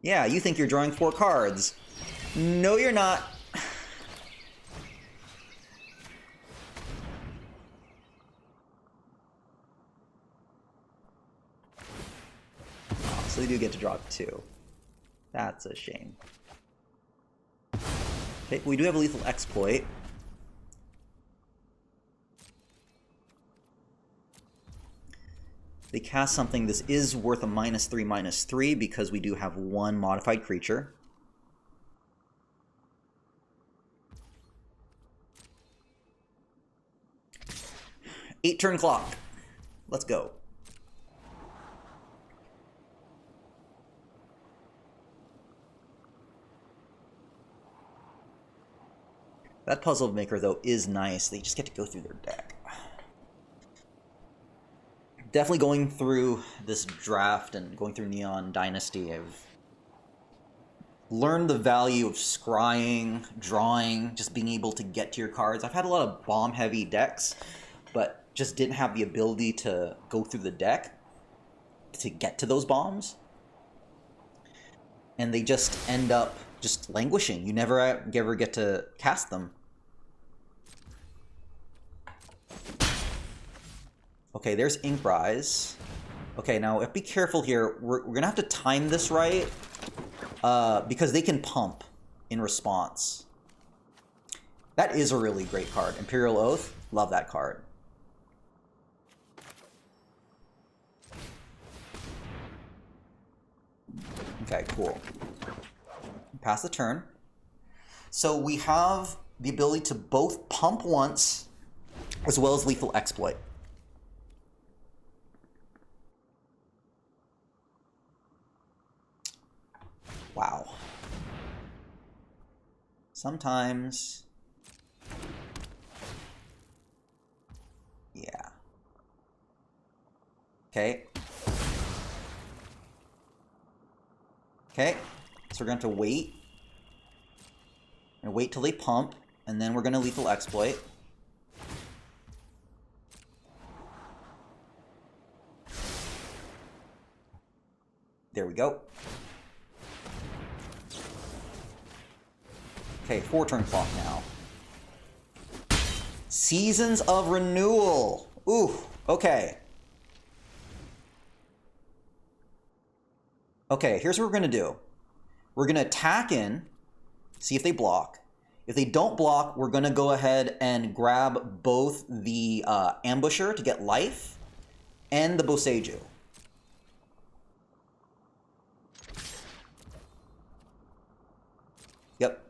Yeah, you think you're drawing 4 cards. No, you're not. Oh, so they do get to draw 2. That's a shame. Okay, we do have a lethal exploit. They cast something. This is worth a -3/-3 because we do have 1 modified creature. Eight turn clock. Let's go. That puzzle maker, though, is nice. They just get to go through their deck. Definitely going through this draft and going through Neon Dynasty, I've learned the value of scrying, drawing, just being able to get to your cards. I've had a lot of bomb-heavy decks, but just didn't have the ability to go through the deck to get to those bombs. And they just end up just languishing. You never ever get to cast them. Okay, there's Inkrise. Okay, now be careful here. We're gonna have to time this right, because they can pump in response. That is a really great card. Imperial Oath, love that card. Okay, cool. Pass the turn. So we have the ability to both pump once, as well as lethal exploit. Wow. Sometimes... yeah. Okay. Okay, so we're going to wait. And wait till they pump, and then we're going to lethal exploit. There we go. Okay, 4 turn clock now. Seasons of Renewal. Ooh, okay. Okay, here's what we're gonna do. We're gonna attack in, see if they block. If they don't block, we're gonna go ahead and grab both the Ambusher to get life and the Boseiju. Yep.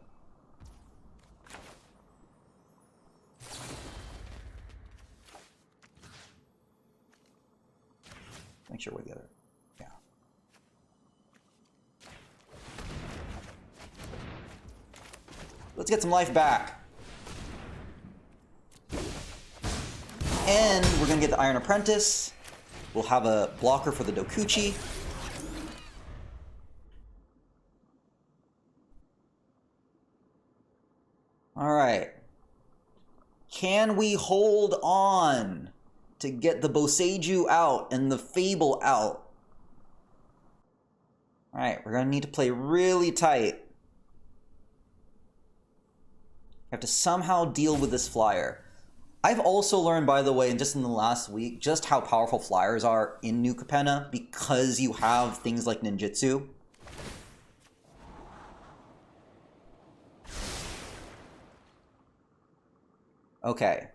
Make sure we're together. Yeah. Let's get some life back. And we're gonna get the Iron Apprentice. We'll have a blocker for the Dokuchi. Alright. Can we hold on to get the Boseiju out and the Fable out? Alright, we're gonna need to play really tight. We have to somehow deal with this flyer. I've also learned, by the way, and just in the last week, just how powerful flyers are in New Capenna because you have things like ninjutsu. Okay.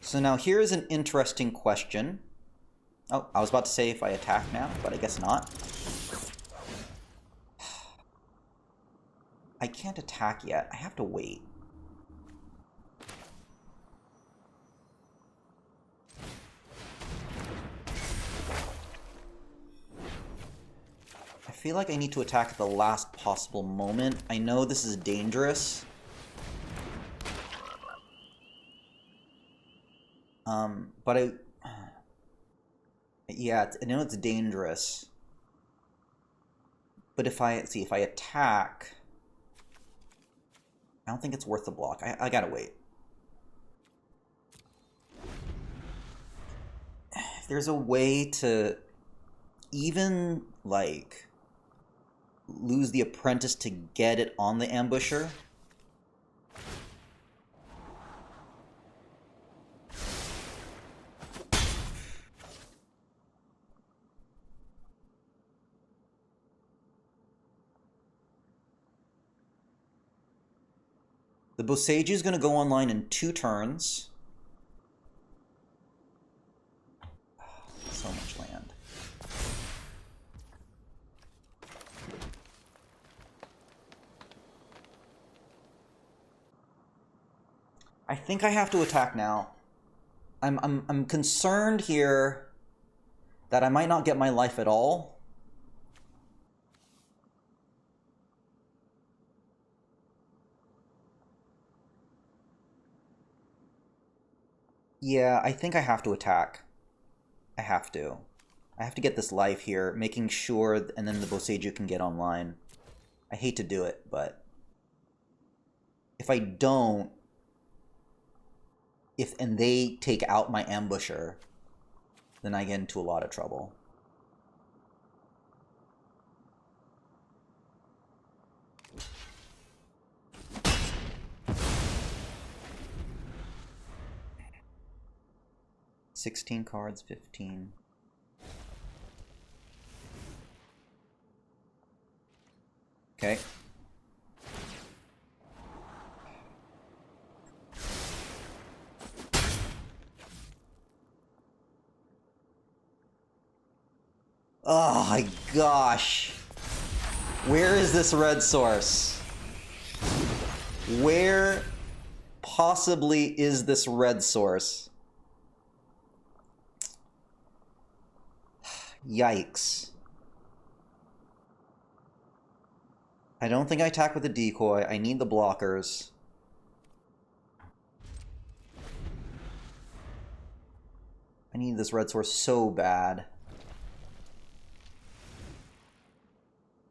So now here's an interesting question. Oh, I was about to say if I attack now, but I guess not. I can't attack yet. I have to wait. I feel like I need to attack at the last possible moment. I know this is dangerous. But yeah, I know it's dangerous. But if I attack, I don't think it's worth the block. I gotta wait. If there's a way to even, like, lose the Apprentice to get it on the Ambusher. The Boseiju is going to go online in 2 turns. So much land. I think I have to attack now. I'm concerned here that I might not get my life at all. Yeah, I think I have to attack. I have to. I have to get this life here, making sure, and then the Boseiju can get online. I hate to do it, but if I don't, and they take out my Ambusher, then I get into a lot of trouble. $16 cards, 15. Okay. Oh my gosh. Where is this red source? Where possibly is this red source? Yikes. I don't think I attack with the decoy. I need the blockers. I need this red source so bad.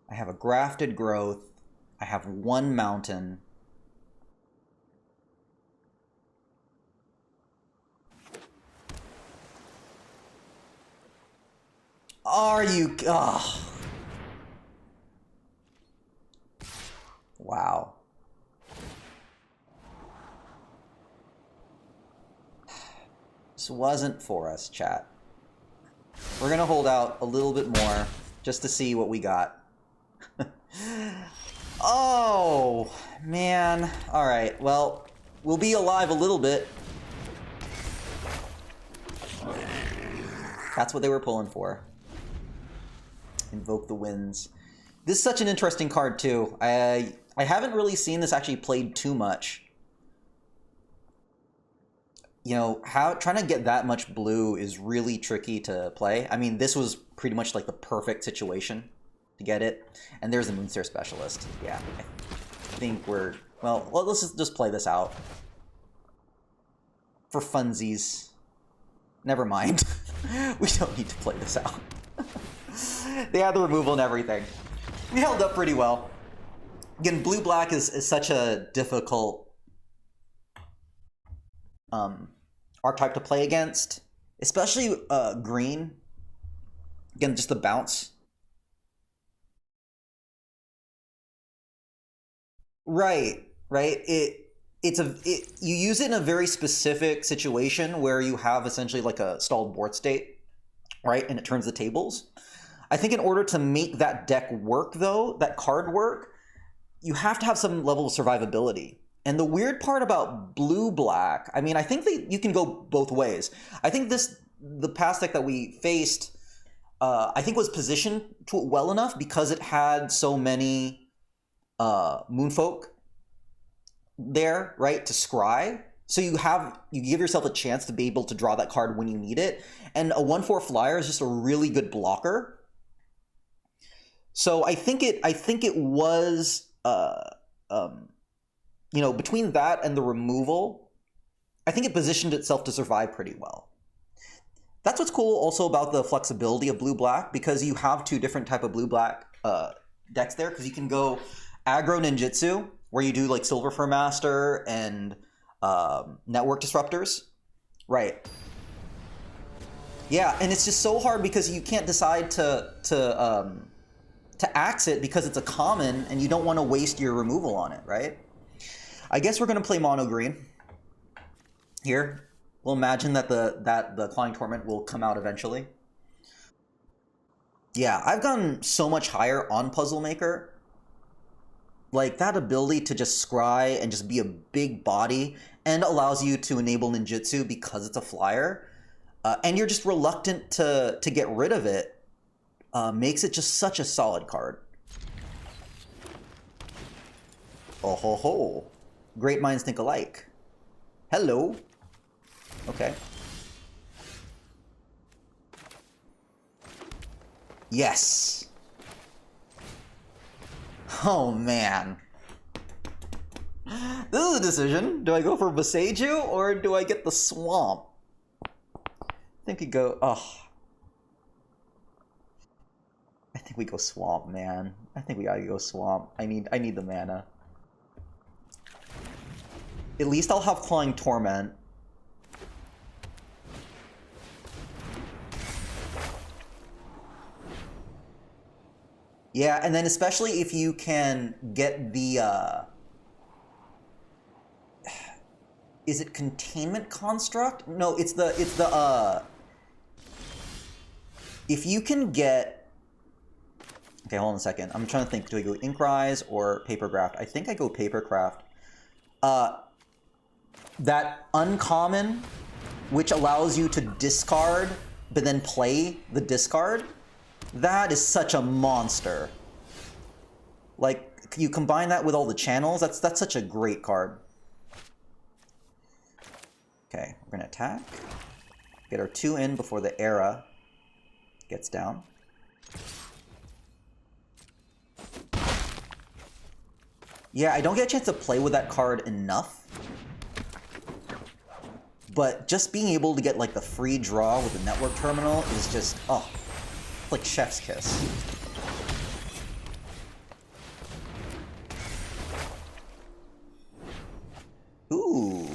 I have a grafted growth. I have 1 mountain. Are you... Oh. Wow. This wasn't for us, chat. We're gonna hold out a little bit more just to see what we got. Oh, man. Alright, well, we'll be alive a little bit. That's what they were pulling for. Invoke the Winds. This is such an interesting card, too. I haven't really seen this actually played too much. You know, trying to get that much blue is really tricky to play. I mean, this was pretty much like the perfect situation to get it. And there's the Moonstare Specialist. Yeah, I think we're... Well, let's just play this out. For funsies. Never mind. We don't need to play this out. They had the removal and everything. We held up pretty well. Again, blue-black is such a difficult archetype to play against. Especially green. Again, just the bounce. Right. You use it in a very specific situation where you have essentially like a stalled board state, right? And it turns the tables. I think in order to make that deck work, though, that card work, you have to have some level of survivability. And the weird part about blue-black, I mean, I think that you can go both ways. I think the past deck that we faced, I think was positioned to it well enough because it had so many Moonfolk there, right, to scry. So you give yourself a chance to be able to draw that card when you need it. And a 1/4 flyer is just a really good blocker. So I think it was you know, between that and the removal, I think it positioned itself to survive pretty well. That's what's cool also about the flexibility of blue-black, because you have two different type of blue-black decks there, because you can go aggro ninjutsu, where you do like Silver Fur Master and Network Disruptors. Right. Yeah, and it's just so hard because you can't decide to axe it because it's a common and you don't want to waste your removal on it, right? I guess we're going to play mono green here. We'll imagine that the Clawing Torment will come out eventually. Yeah, I've gone so much higher on Puzzle Maker. Like, that ability to just scry and just be a big body and allows you to enable ninjutsu because it's a flyer, and you're just reluctant to get rid of it, makes it just such a solid card. Oh ho ho. Great minds think alike. Hello. Okay. Yes. Oh man. This is a decision. Do I go for Boseiju or do I get the Swamp? I think we go... Oh. I think we go Swamp, man. I think we gotta go Swamp. I need the mana. At least I'll have Clawing Torment. Yeah, and then especially if you can get the is it Containment Construct? No, it's the if you can get... Okay, hold on a second. I'm trying to think. Do I go Inkrise or Papercraft? I think I go Papercraft. That uncommon, which allows you to discard, but then play the discard, that is such a monster. Like, you combine that with all the channels, that's such a great card. Okay, we're gonna attack. Get our 2 in before the Era gets down. Yeah, I don't get a chance to play with that card enough. But just being able to get like the free draw with the Network Terminal is just, oh, it's like chef's kiss. Ooh,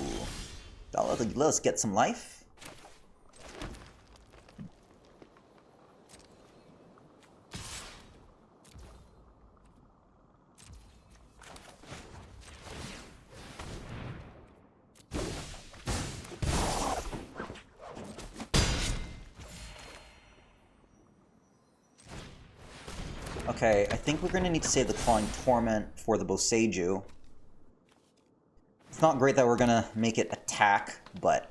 let us get some life. Okay, I think we're gonna need to save the Clawing Torment for the Boseiju. It's not great that we're gonna make it attack, but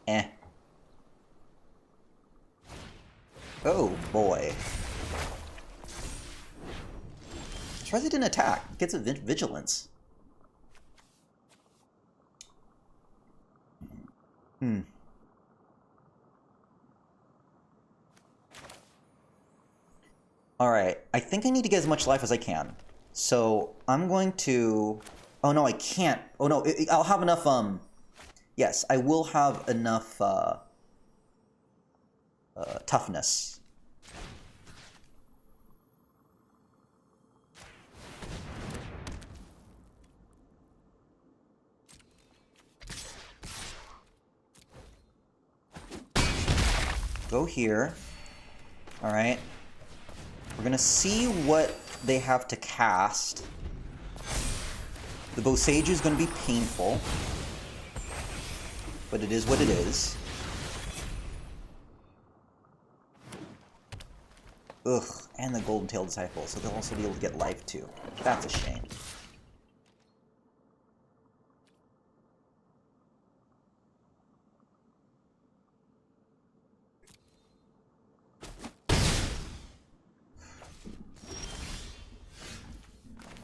eh. Oh boy. I'm surprised it didn't attack. It gets a vigilance. Alright, I think I need to get as much life as I can. So, I'm going to... Oh no, I can't. Oh no, I'll have enough, Yes, I will have enough, toughness. Go here. Alright. We're gonna see what they have to cast. The Boseiju is gonna be painful. But it is what it is. Ugh, and the Golden-Tailed Disciple, so they'll also be able to get life too. That's a shame.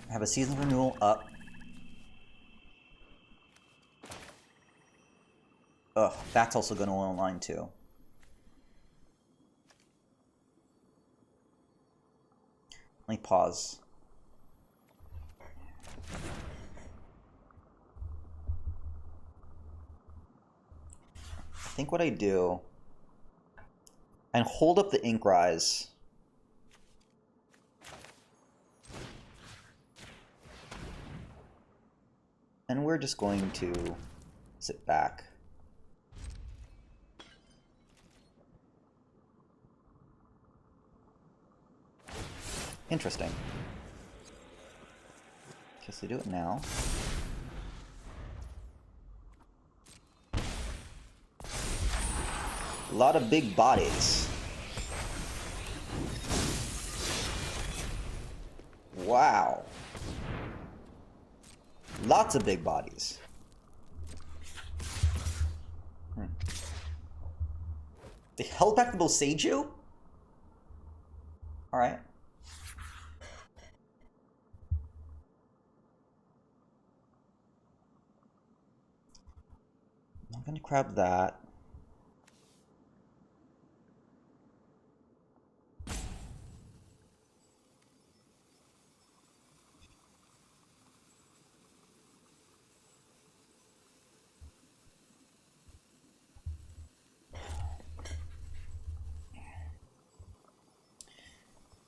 I have a Season Renewal up. Ugh, that's also going to online too. Let me pause. I think what I do... And hold up the Ink Rise. And we're just going to sit back. Interesting. Guess they do it now. A lot of big bodies. Wow. Lots of big bodies. They held back the Boseiju? Alright. I'm gonna grab that.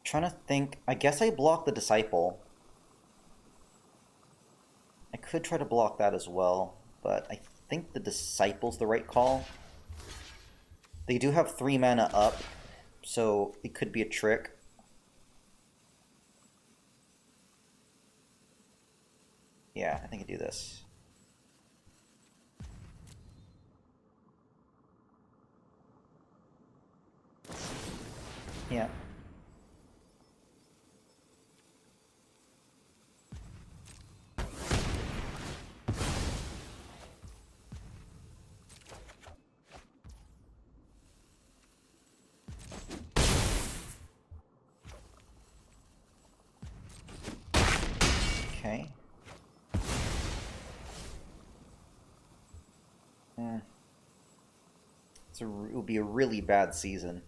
Trying to think. I guess I blocked the Disciple. I could try to block that as well, but I think the Disciple's the right call. They do have 3 mana up, so it could be a trick. Yeah, I think I do this. Yeah. Okay. It will be a really bad season.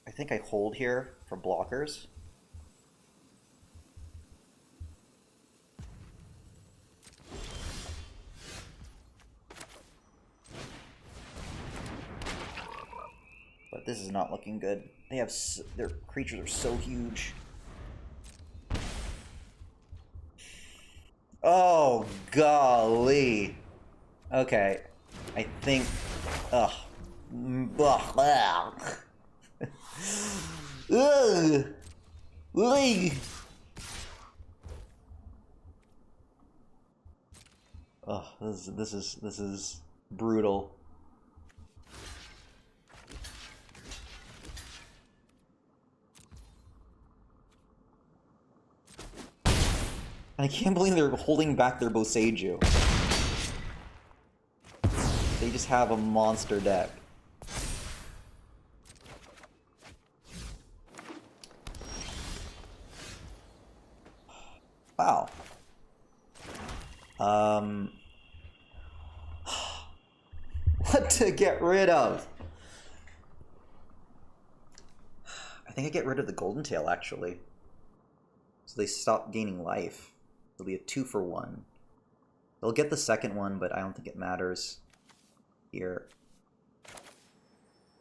I think I hold here for blockers. But this is not looking good. They have their creatures are so huge. Oh golly. Okay, I think. Ugh. Ugh. Ugh. Oh, this is brutal. And I can't believe they're holding back their Boseiju. They just have a monster deck. Wow. What to get rid of? I think I get rid of the Golden Tail, actually. So they stop gaining life. It'll be a 2-for-1. They'll get the second one, but I don't think it matters. Here.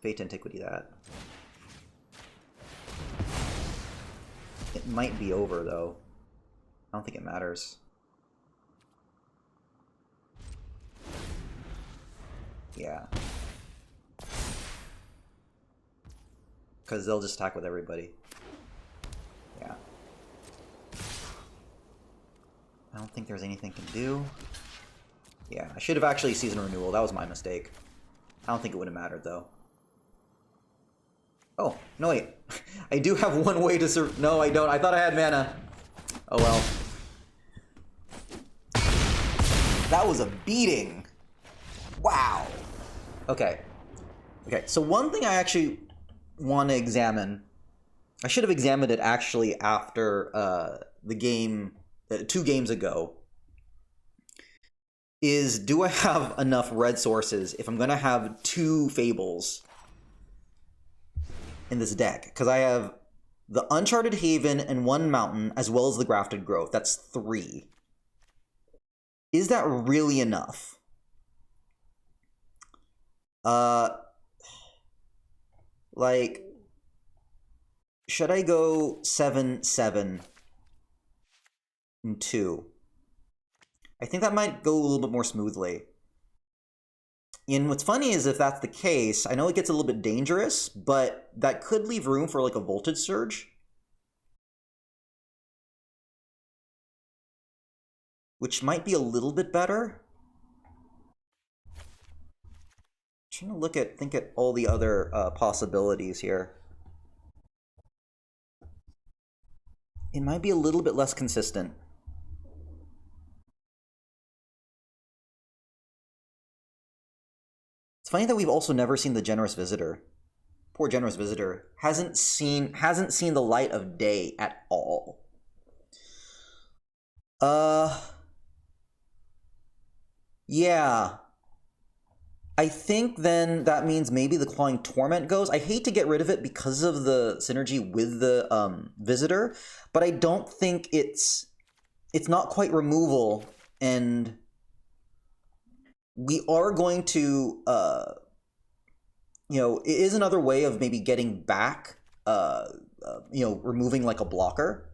Fate Antiquity that. It might be over, though. I don't think it matters. Yeah. Because they'll just attack with everybody. Yeah. I don't think there's anything to do. Yeah, I should have actually Season Renewal. That was my mistake. I don't think it would have mattered, though. Oh, no wait. I do have one way to sur- No, I don't. I thought I had mana. Oh well. That was a beating. Wow. Okay. Okay, so one thing I actually want to examine, I should have examined it actually after the game, 2 games ago, is do I have enough red sources if I'm going to have 2 Fables in this deck? Because I have the Uncharted Haven and 1 Mountain, as well as the Grafted Growth. That's 3. Is that really enough? Like, should I go 7-7 and 2? I think that might go a little bit more smoothly. And what's funny is if that's the case, I know it gets a little bit dangerous, but that could leave room for like a Voltage Surge, which might be a little bit better. I'm trying to think at all the other possibilities here. It might be a little bit less consistent. It's funny that we've also never seen the Generous Visitor. Poor Generous Visitor hasn't seen the light of day at all. Yeah. I think then that means maybe the Clawing Torment goes. I hate to get rid of it because of the synergy with the Visitor, but I don't think it's not quite removal, and we are going to, you know, it is another way of maybe getting back, you know, removing like a blocker.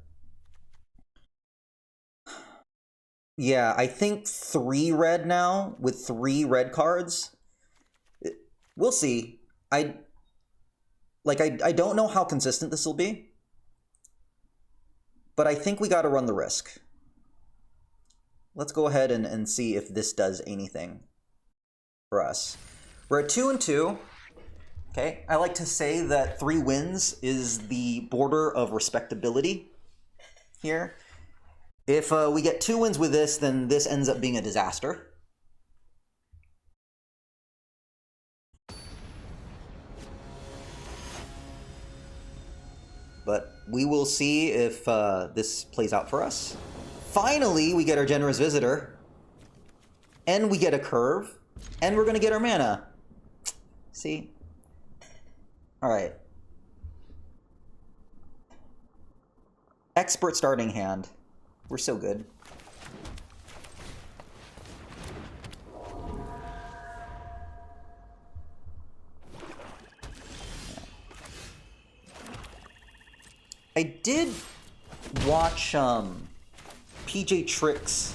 Yeah, I think 3 red now with 3 red cards. We'll see. I don't know how consistent this will be, but I think we got to run the risk. Let's go ahead and see if this does anything for us. We're at 2-2. Okay, I like to say that 3 wins is the border of respectability here. If we get 2 wins with this, then this ends up being a disaster. But we will see if this plays out for us. Finally, we get our Generous Visitor. And we get a curve. And we're going to get our mana. See? Alright. Expert starting hand. We're so good. I did watch PJ Trick's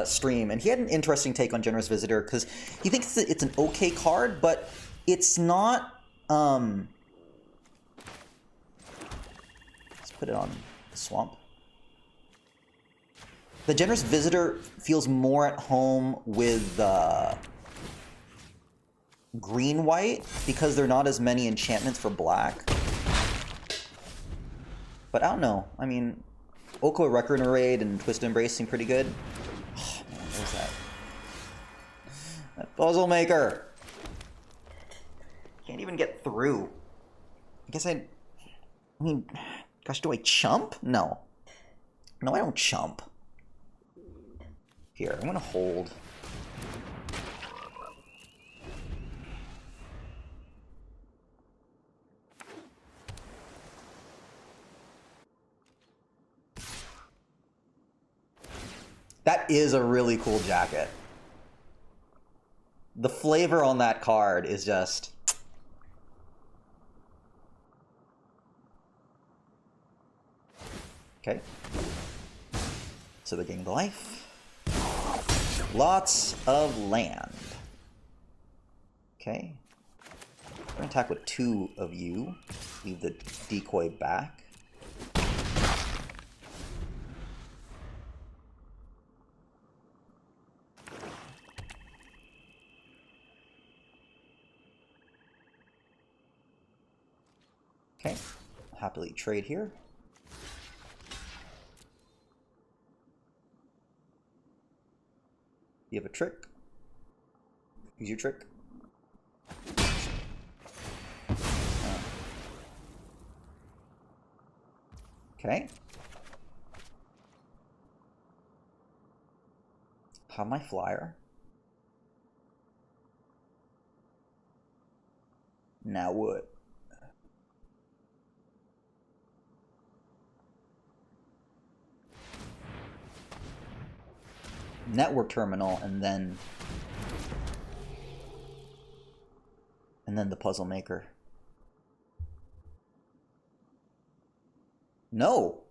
stream, and he had an interesting take on Generous Visitor, because he thinks that it's an okay card, but it's not... let's put it on the Swamp. The Generous Visitor feels more at home with green-white, because there are not as many enchantments for black. But I don't know. I mean, Oko Record Raid and Twist Embrace seem pretty good. Oh, man, where's that? That Puzzle Maker! Can't even get through. I guess I mean, gosh, do I chump? No. No, I don't chump. Here, I'm gonna hold. That is a really cool jacket. The flavor on that card is just... Okay. So they're gaining the life. Lots of land. Okay. We're gonna attack with 2 of you. Leave the decoy back. Okay. Happily trade here. You have a trick. Use your trick. Okay. Have my flyer. Now what? Network terminal, and then the Puzzle Maker. No.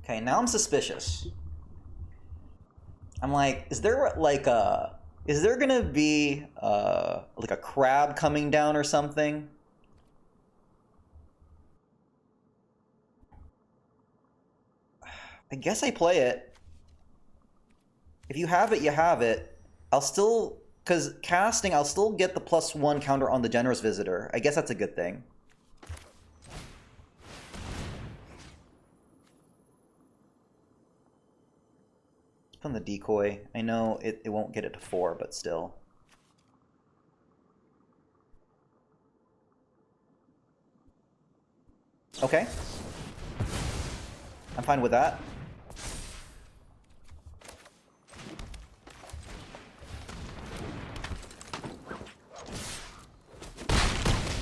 Okay, now I'm suspicious. I'm like, is there gonna be like a crab coming down or something? I guess I play it. If you have it, you have it. I'll still, because casting, I'll still get the +1 counter on the Generous Visitor. I guess that's a good thing. Put on the decoy. I know it won't get it to 4, but still. Okay. I'm fine with that.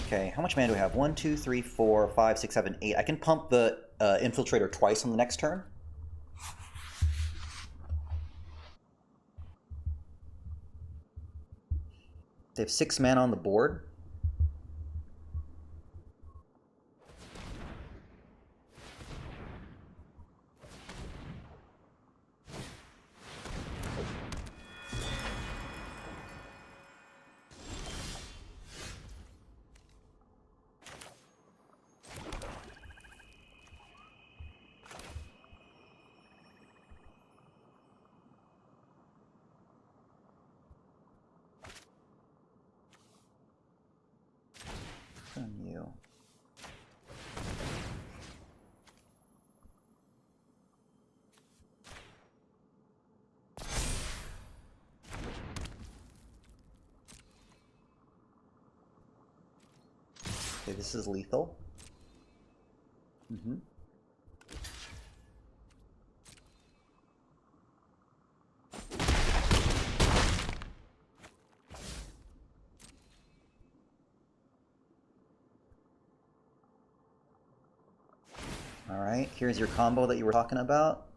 Okay, how much mana do we have? 1, 2, 3, 4, 5, 6, 7, 8. I can pump the Infiltrator twice on the next turn. They have 6 mana on the board. You. Okay, this is lethal. Mm-hmm. Alright, here's your combo that you were talking about.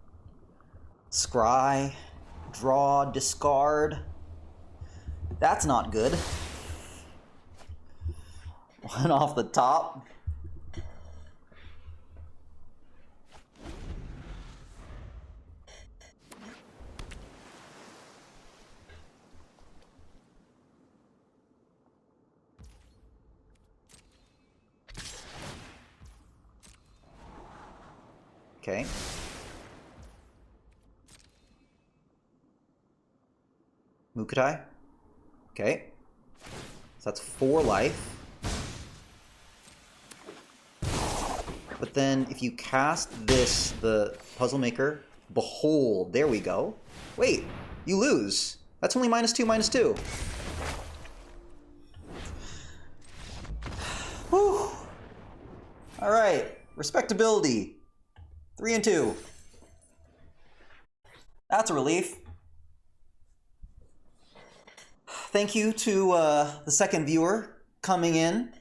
Scry, draw, discard. That's not good. One off the top. Okay. Mukutai. Okay. So that's 4 life. then if you cast this, the Puzzle Maker, behold, there we go. Wait, you lose. That's only -2/-2. Whew. All right, respectability. 3 and 2. That's a relief. Thank you to the second viewer coming in.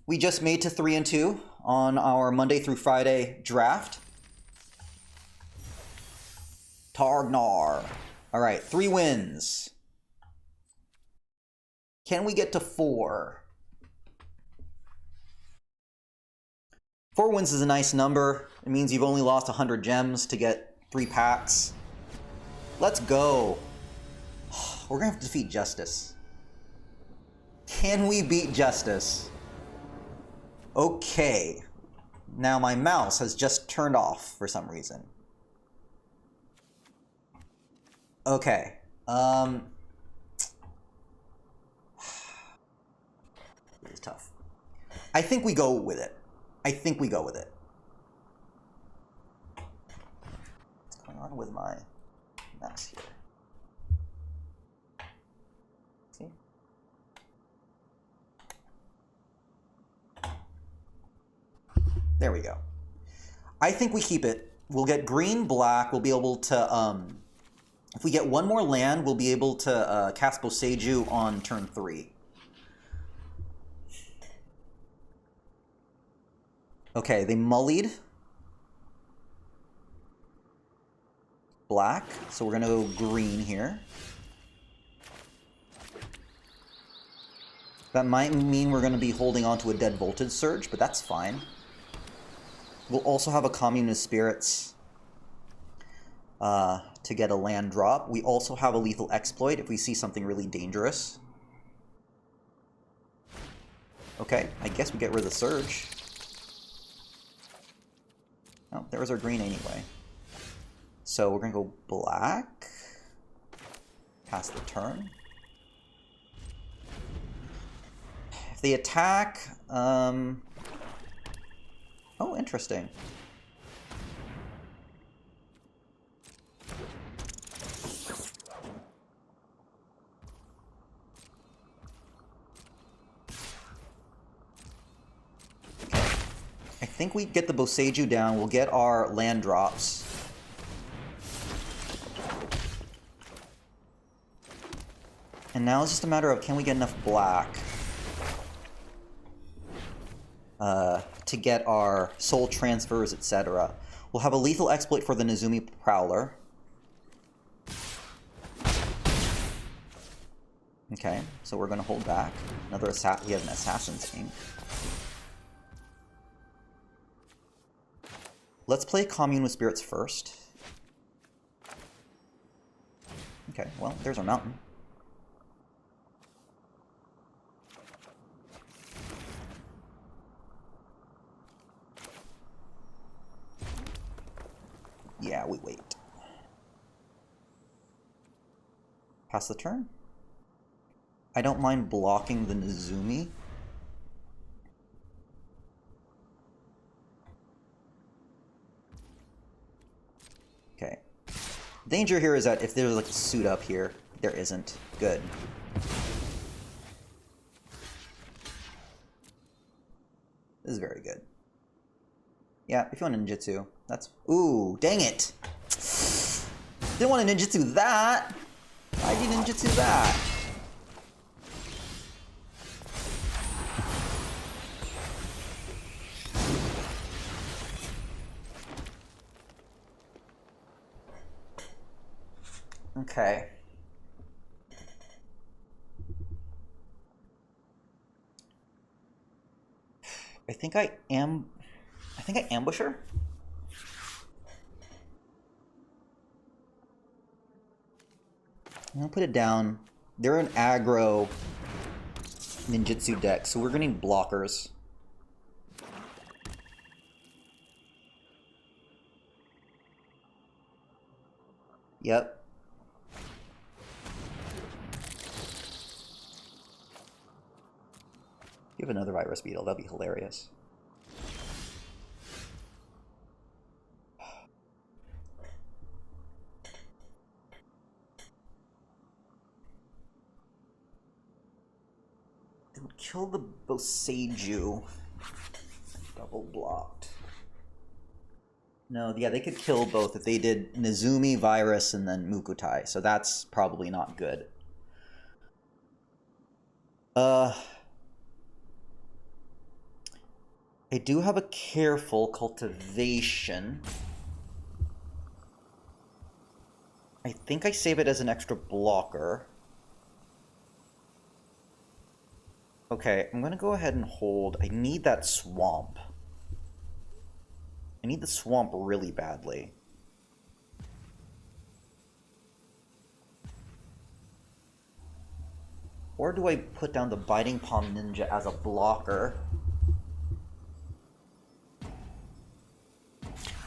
We just made to 3 and 2 on our Monday through Friday draft. Targnar. All right, 3 wins. Can we get to 4? 4 wins is a nice number. It means you've only lost 100 gems to get 3 packs. Let's go. We're gonna have to defeat Justice. Can we beat Justice? Okay. Now my mouse has just turned off for some reason. Okay. It's tough. I think we go with it. What's going on with my mouse here? See? There we go. I think we keep it. We'll get green, black. We'll be able to, if we get 1 more land, we'll be able to cast Boseiju on turn 3. Okay, they mullied. Black, so we're gonna go green here. That might mean we're gonna be holding on to a Dead Voltage Surge, but that's fine. We'll also have a Commune of Spirits to get a land drop. We also have a Lethal Exploit if we see something really dangerous. Okay, I guess we get rid of the Surge. Oh, there was our green anyway. So we're gonna go black. Pass the turn. If they attack, oh, interesting. I think we get the Boseiju down, we'll get our land drops. And now it's just a matter of, can we get enough black to get our soul transfers, etc. We'll have a Lethal Exploit for the Nezumi Prowler. Okay, so we're going to hold back. Another he has an Assassin's Ink. Let's play Commune with Spirits first. Okay, well, there's our mountain. Yeah, we wait. Pass the turn. I don't mind blocking the Nezumi. Okay. Danger here is that if there's like a suit up here, there isn't. Good. This is very good. Yeah, if you want to ninjutsu, that's... Ooh, dang it! Didn't want to ninjutsu that! Why'd you ninjutsu that? Okay. I think I ambush her. I'm gonna put it down. They're an aggro ninjutsu deck, so we're gonna need blockers. Yep. Give another Virus Beetle, that'd be hilarious. would kill the Boseiju. Double blocked. No, yeah, they could kill both if they did Nezumi, Virus, and then Mukutai. So that's probably not good. I do have a Careful Cultivation. I think I save it as an extra blocker. Okay, I'm gonna go ahead and hold. I need that Swamp. I need the Swamp really badly. Or do I put down the Biting Palm Ninja as a blocker?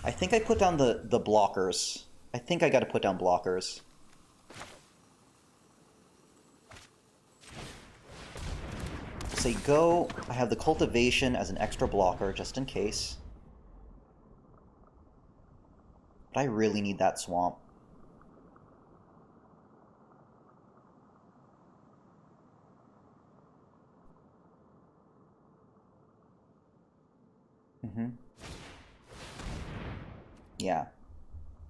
I think I put down the blockers. I think I gotta put down blockers. Say go. I have the Cultivation as an extra blocker just in case. But I really need that Swamp. Yeah.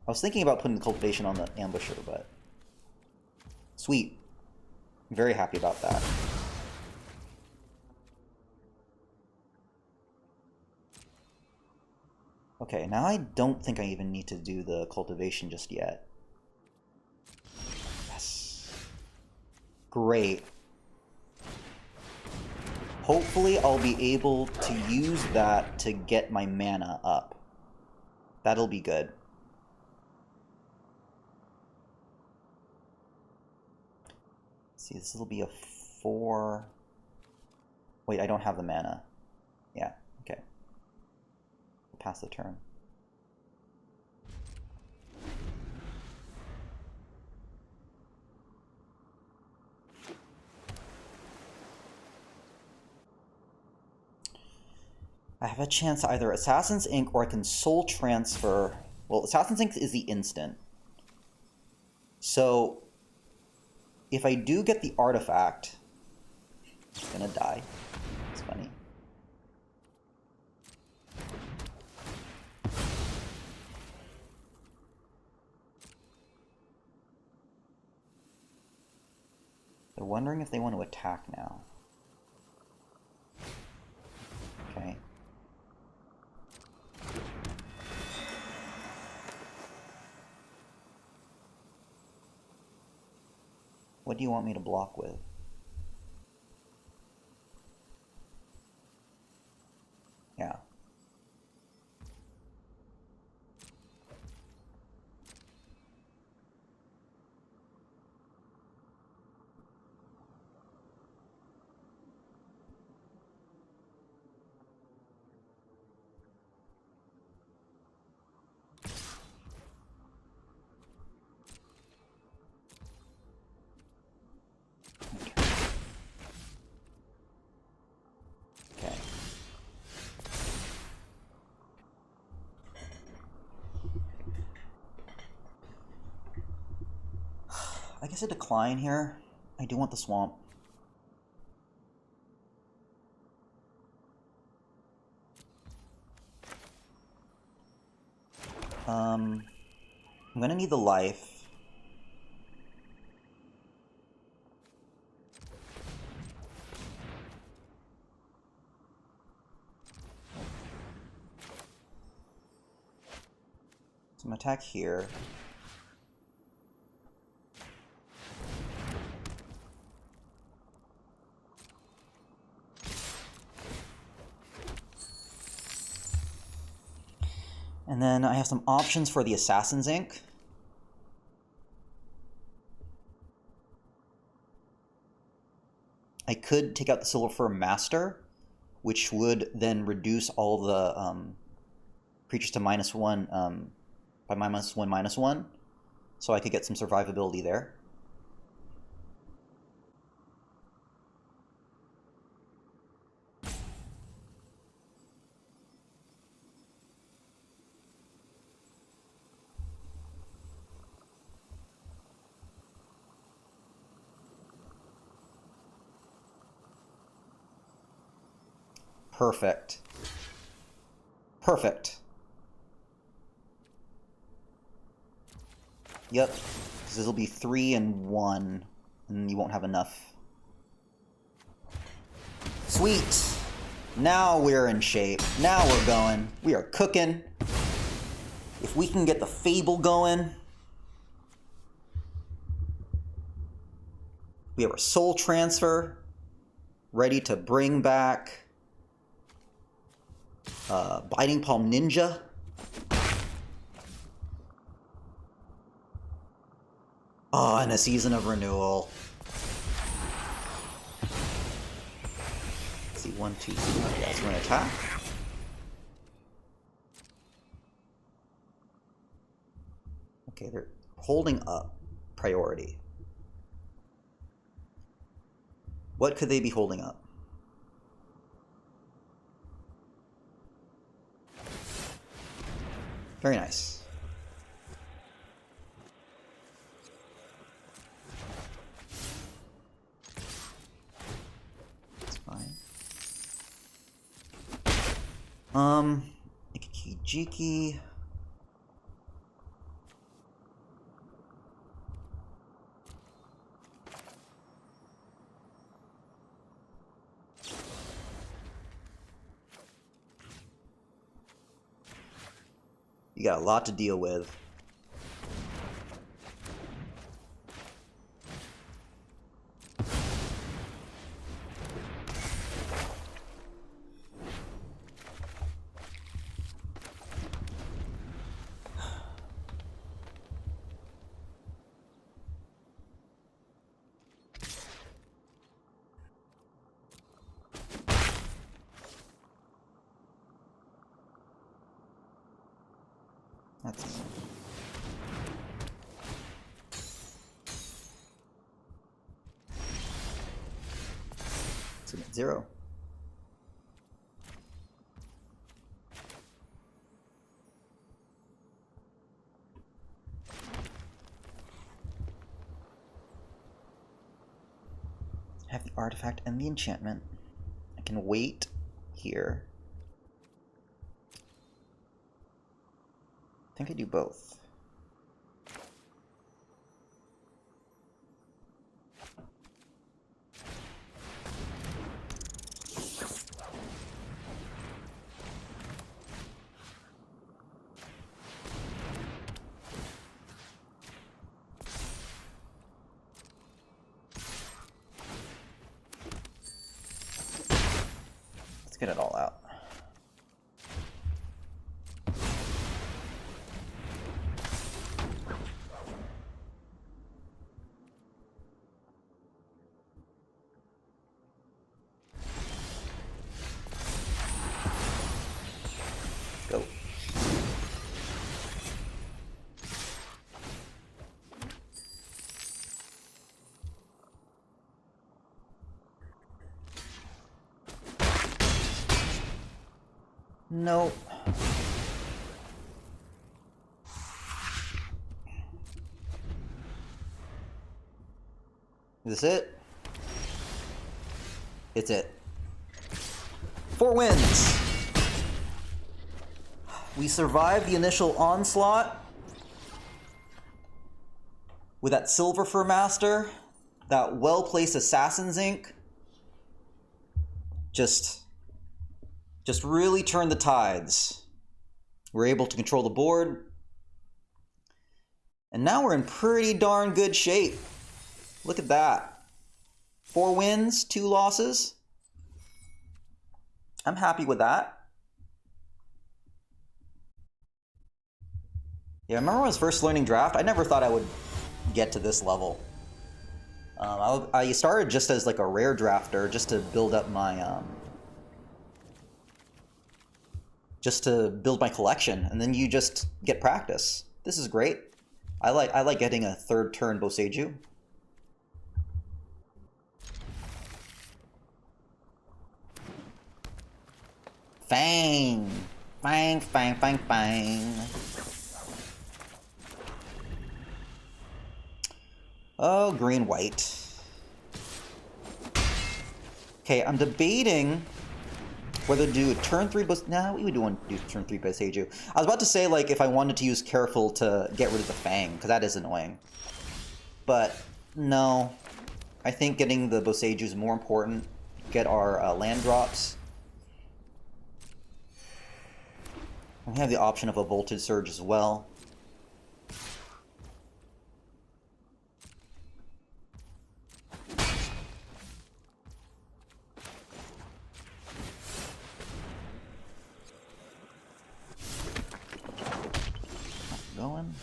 I was thinking about putting the Cultivation on the Ambusher, but... Sweet. I'm very happy about that. Okay, now I don't think I even need to do the Cultivation just yet. Yes. Great. Hopefully I'll be able to use that to get my mana up. That'll be good. See, this will be a 4... Wait, I don't have the mana. Yeah, okay. We'll pass the turn. I have a chance to either Assassin's Ink or I can Soul Transfer. Well, Assassin's Ink is the instant. So, if I do get the artifact, it's gonna die. It's funny. They're wondering if they want to attack now. Okay. What do you want me to block with? Yeah. I guess a decline here. I do want the Swamp. I'm gonna need the life. Some attack here. And then I have some options for the Assassin's Ink. I could take out the Silver Fur Master, which would then reduce all the creatures to -1 by -1/-1, so I could get some survivability there. Perfect. Perfect. Yep. Because this will be 3 and 1, and you won't have enough. Sweet. Now we're in shape. Now we're going. We are cooking. If we can get the Fable going. We have our Soul Transfer ready to bring back Biting Palm Ninja. Oh, and a Season of Renewal. Let's see, 1, 2, 3. Yeah, so we're gonna attack. Okay, they're holding up priority. What could they be holding up? Very nice. That's fine. Ikijiki. You got a lot to deal with. That's submit 0. Have the artifact and the enchantment. I can wait here. I think I do both. Let's get it all out. Go. Nope. Is this it? It's it. 4 wins! We survived the initial onslaught with that Silver Fur Master, that well-placed Assassin's Ink. Just really turned the tides. We're able to control the board. And now we're in pretty darn good shape. Look at that. 4 wins, 2 losses. I'm happy with that. Yeah, I remember when I was first learning Draft, I never thought I would get to this level. I started just as like a rare drafter, just to build up my collection, and then you just get practice. This is great. I like getting a 3rd turn Boseiju. Fang! Fang, fang, fang, fang. Oh, green, white. Okay, I'm debating Whether to do a turn 3 nah, we would do turn 3 Boseiju. I was about to say, like, if I wanted to use Careful to get rid of the Fang, because that is annoying. But, no. I think getting the Boseiju is more important. Get our land drops. We have the option of a Voltage Surge as well. Going.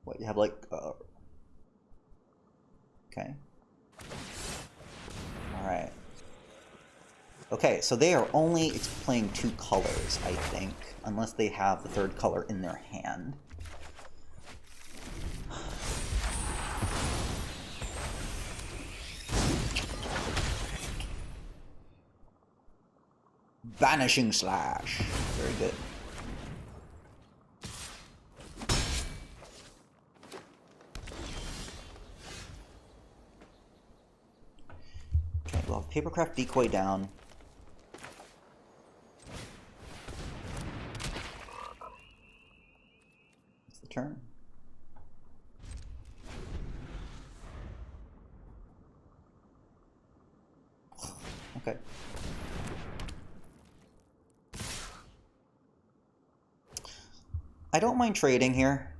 What, you have like okay. Alright. Okay, so they are only playing 2 colors, I think, unless they have the 3rd color in their hand. Vanishing Slash. Very good. Okay, we'll have Papercraft Decoy down. It's the turn. Okay. I don't mind trading here.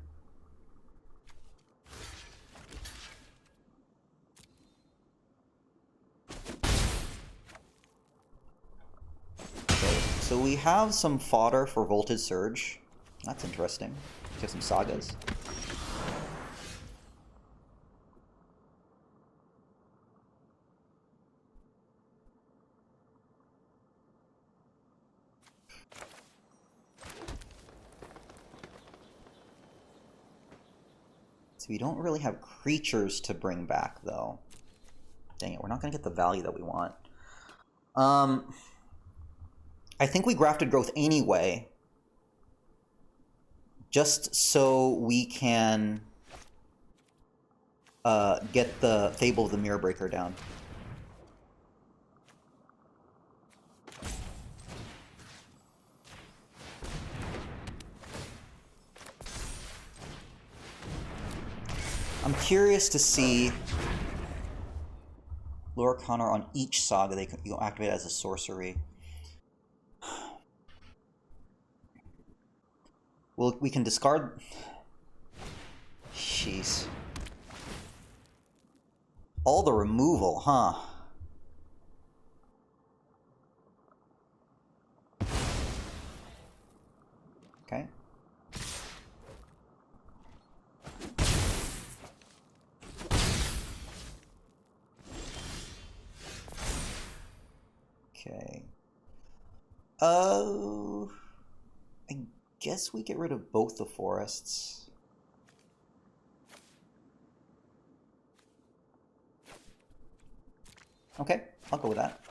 Okay, so we have some fodder for Voltage Surge. That's interesting. We have some Sagas. We don't really have creatures to bring back, though. Dang it, we're not going to get the value that we want. I think we grafted Growth anyway, just so we can get the Fable of the Mirror Breaker down. I'm curious to see Lure Counter on each Saga you activate as a sorcery. Well, we can discard... Jeez. All the removal, huh? Okay. Okay. I guess we get rid of both the forests. Okay, I'll go with that.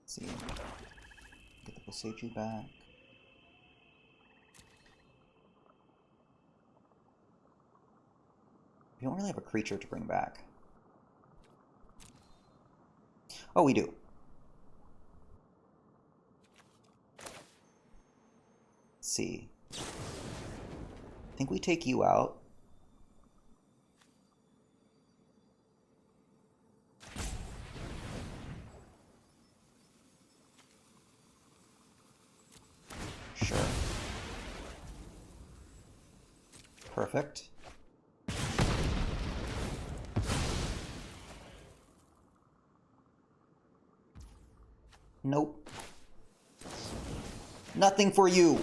Let's see. Get the Boseiju back. We don't really have a creature to bring back. Oh, we do. Let's see. I think we take you out. Sure. Perfect. Nope. Nothing for you.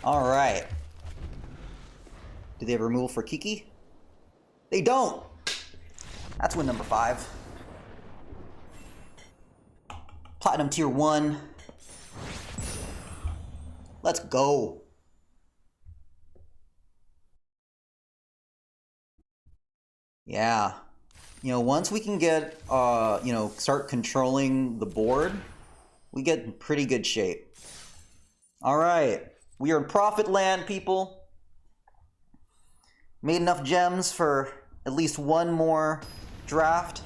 All right. Do they have removal for Kiki? They don't! That's win number 5. Platinum tier 1. Let's go. Yeah. You know, once we can get, you know, start controlling the board, we get in pretty good shape. All right. We are in profit land, people. Made enough gems for at least one more draft.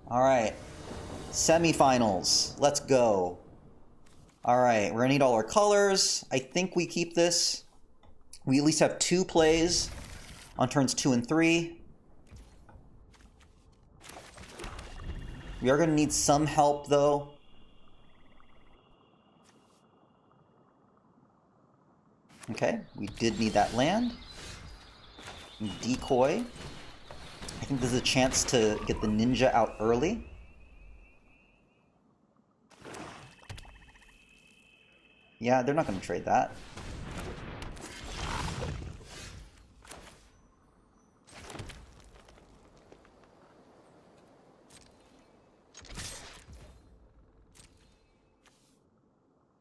All right. Semifinals. Let's go. All right. We're going to need all our colors. I think we keep this. We at least have 2 plays on turns 2 and 3. We are going to need some help, though. Okay, we did need that land. Decoy. I think this is a chance to get the ninja out early. Yeah, they're not going to trade that.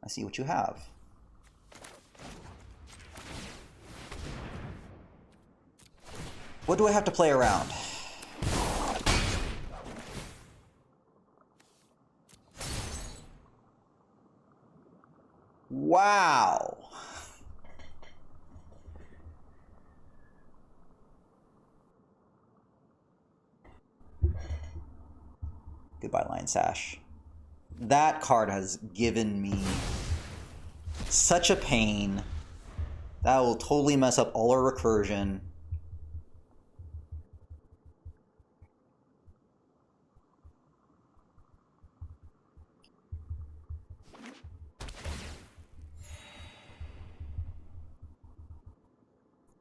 I see what you have. What do I have to play around? Wow. Goodbye, Lion Sash. That card has given me such a pain. That will totally mess up all our recursion.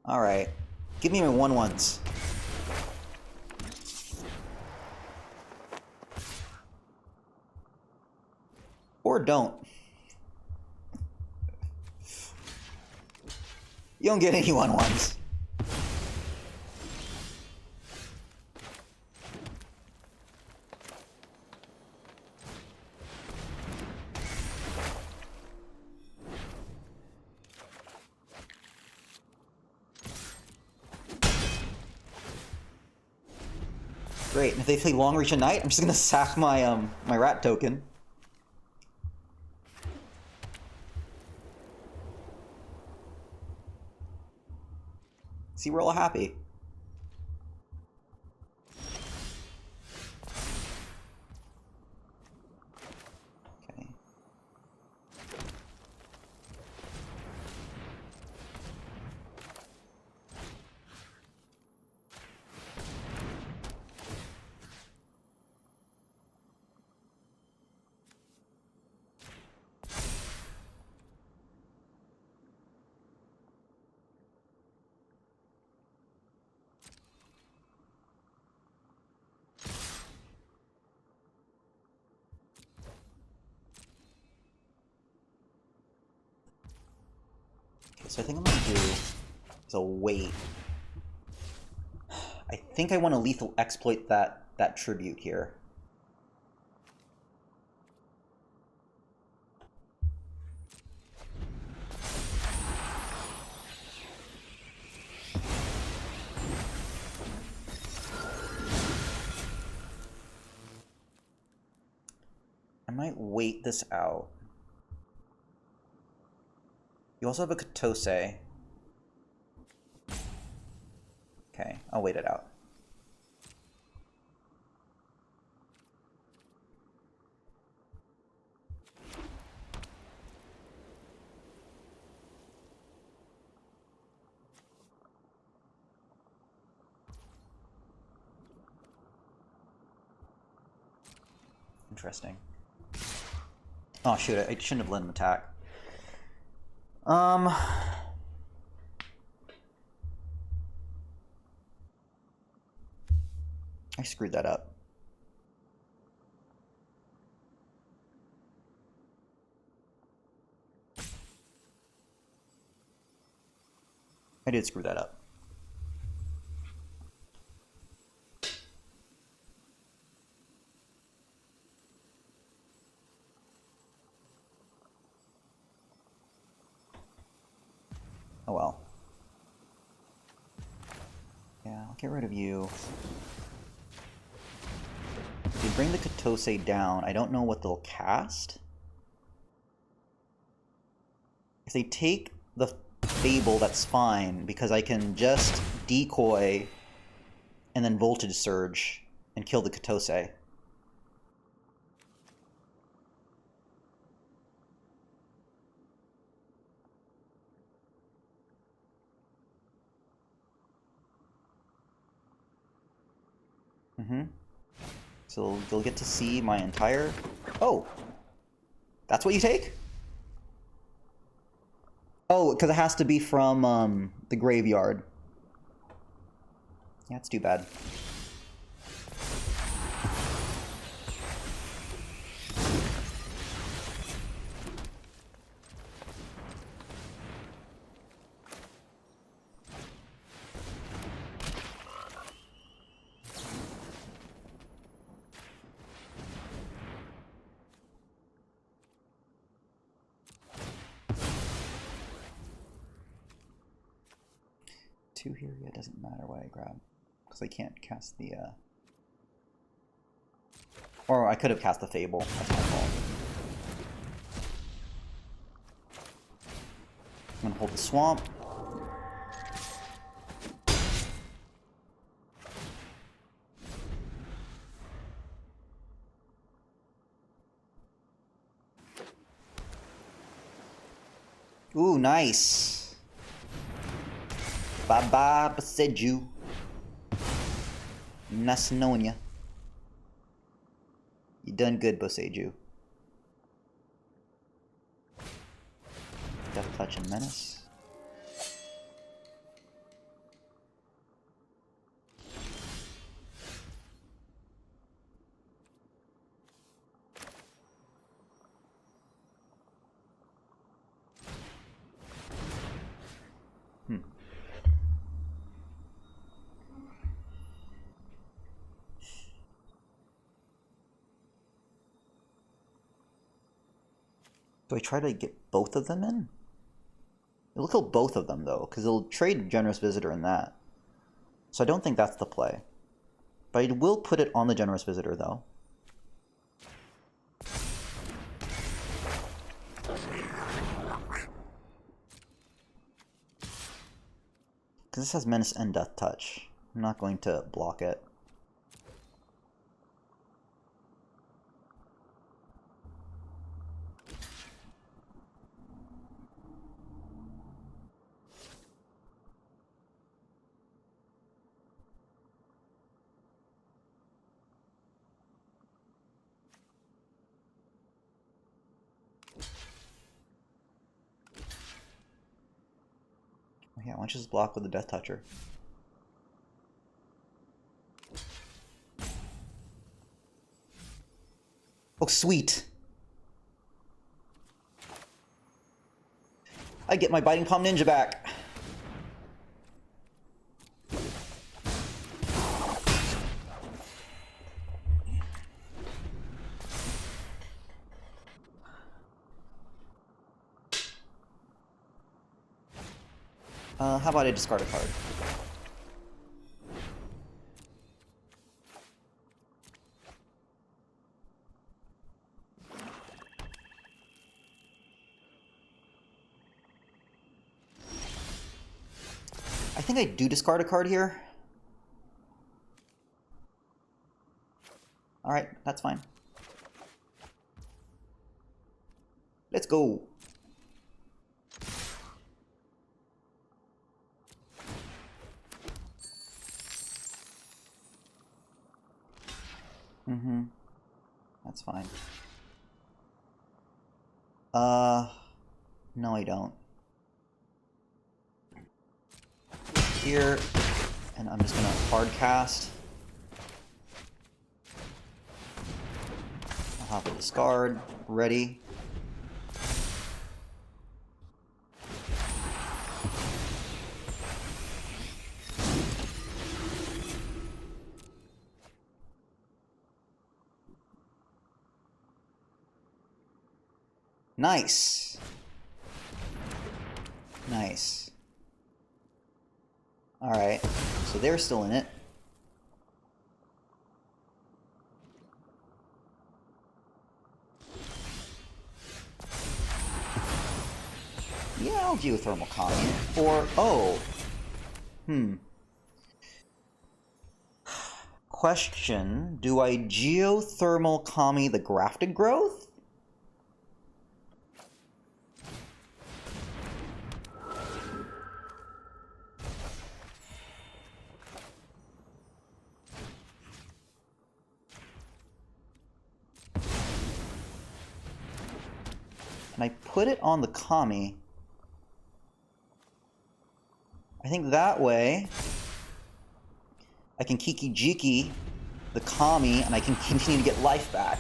All right. Give me my 1/1s. Or don't. You don't get any 1/1s. Great, and if they play Long Reach at night, I'm just gonna sack my my rat token. See, we're all happy. Okay. So I think I'm gonna do is a wait. I think I want to lethal exploit that tribute here. I might wait this out. You also have a Katose. Okay, I'll wait it out. Interesting. Oh shoot, I shouldn't have let him attack. I screwed that up. I did screw that up. Oh well. Yeah, I'll get rid of you. If they bring the Katose down, I don't know what they'll cast. If they take the Fable, that's fine, because I can just decoy and then Voltage Surge and kill the Katose. So they'll get to see my entire... Oh! That's what you take? Oh, because it has to be from the graveyard. Yeah, it's too bad. Two here, yeah, it doesn't matter what I grab. Because I can't cast the, Or I could have cast the Fable, that's my fault. I'm gonna hold the Swamp. Ooh, nice! Bye-bye, Boseiju. Nice knowing ya. You done good, Boseiju. Death Touch and Menace. Do I try to get both of them in? It'll kill both of them, though, because it'll trade Generous Visitor in that. So I don't think that's the play. But I will put it on the Generous Visitor, though. Because this has Menace and Death Touch. I'm not going to block it. Yeah, why don't you just block with the Death Toucher? Oh, sweet! I get my Biting Palm Ninja back! How about I discard a card? I think I do discard a card here. Alright, that's fine. Let's go! That's fine. No I don't. Here, and I'm just gonna hard cast. I'll have a discard, ready. Nice. Nice. Alright, so they're still in it. Yeah, I'll geothermal comment. Or, oh. Question, do I geothermal kami the grafted growth? And I put it on the kami. I think that way I can Kiki Jiki the kami and I can continue to get life back.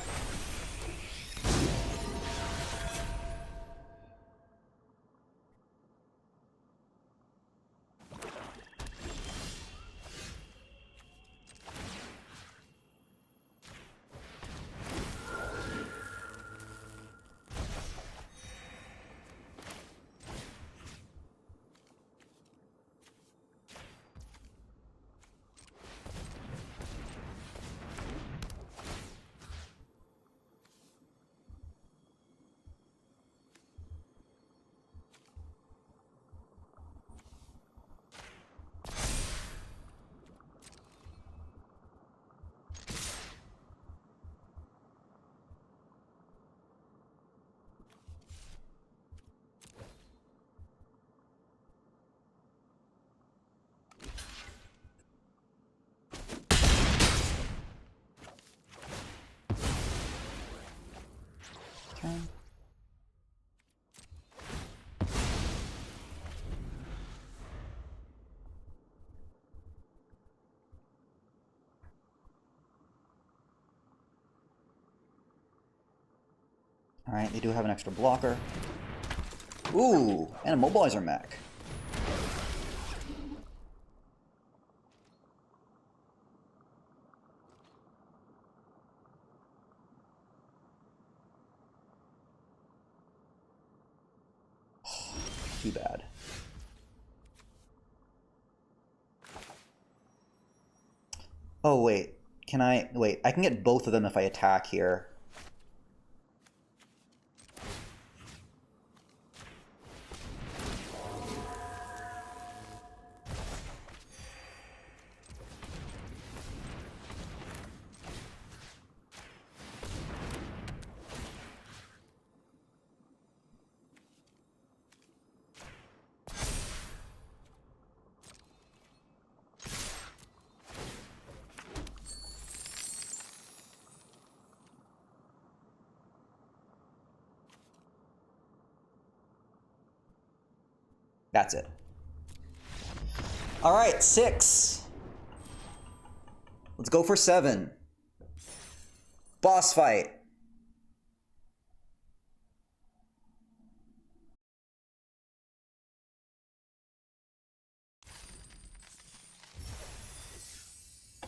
Turn. Alright, they do have an extra blocker. Ooh, and a mobilizer mech. Too bad. Oh, wait. Can I... Wait, I can get both of them if I attack here. That's it. All right, 6. Let's go for 7. Boss fight.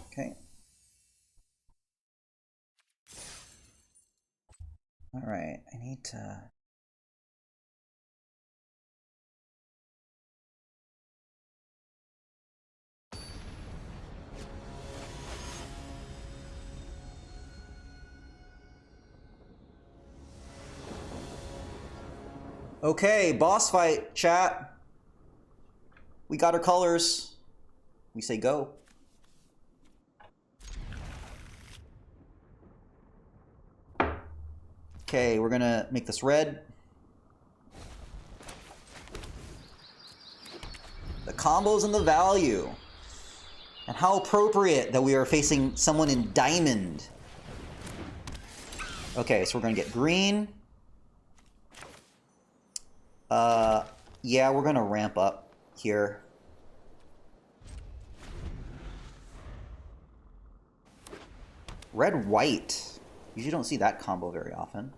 Okay. All right, I need to... Okay, boss fight, chat. We got our colors. We say go. Okay, we're gonna make this red. The combos and the value. And how appropriate that we are facing someone in diamond. Okay, so we're gonna get green. Yeah, we're gonna ramp up here. Red, white. Usually don't see that combo very often.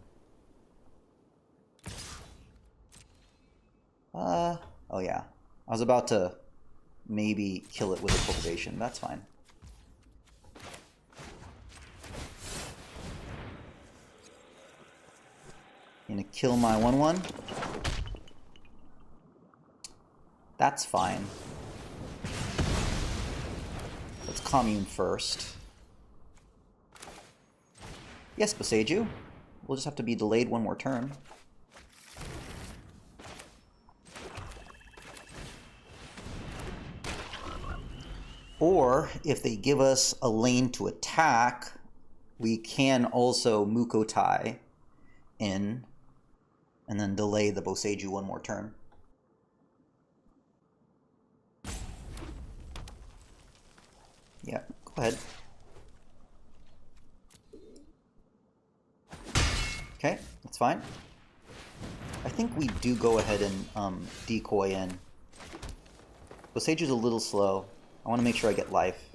Oh yeah. I was about to maybe kill it with a cultivation. That's fine. Gonna kill my 1/1. That's fine. Let's commune first. Yes, Boseiju. We'll just have to be delayed one more turn. Or, if they give us a lane to attack, we can also Mukotai in, and then delay the Boseiju one more turn. Yeah, go ahead. Okay, that's fine. I think we do go ahead and decoy in. Boseiju's a little slow. I want to make sure I get life.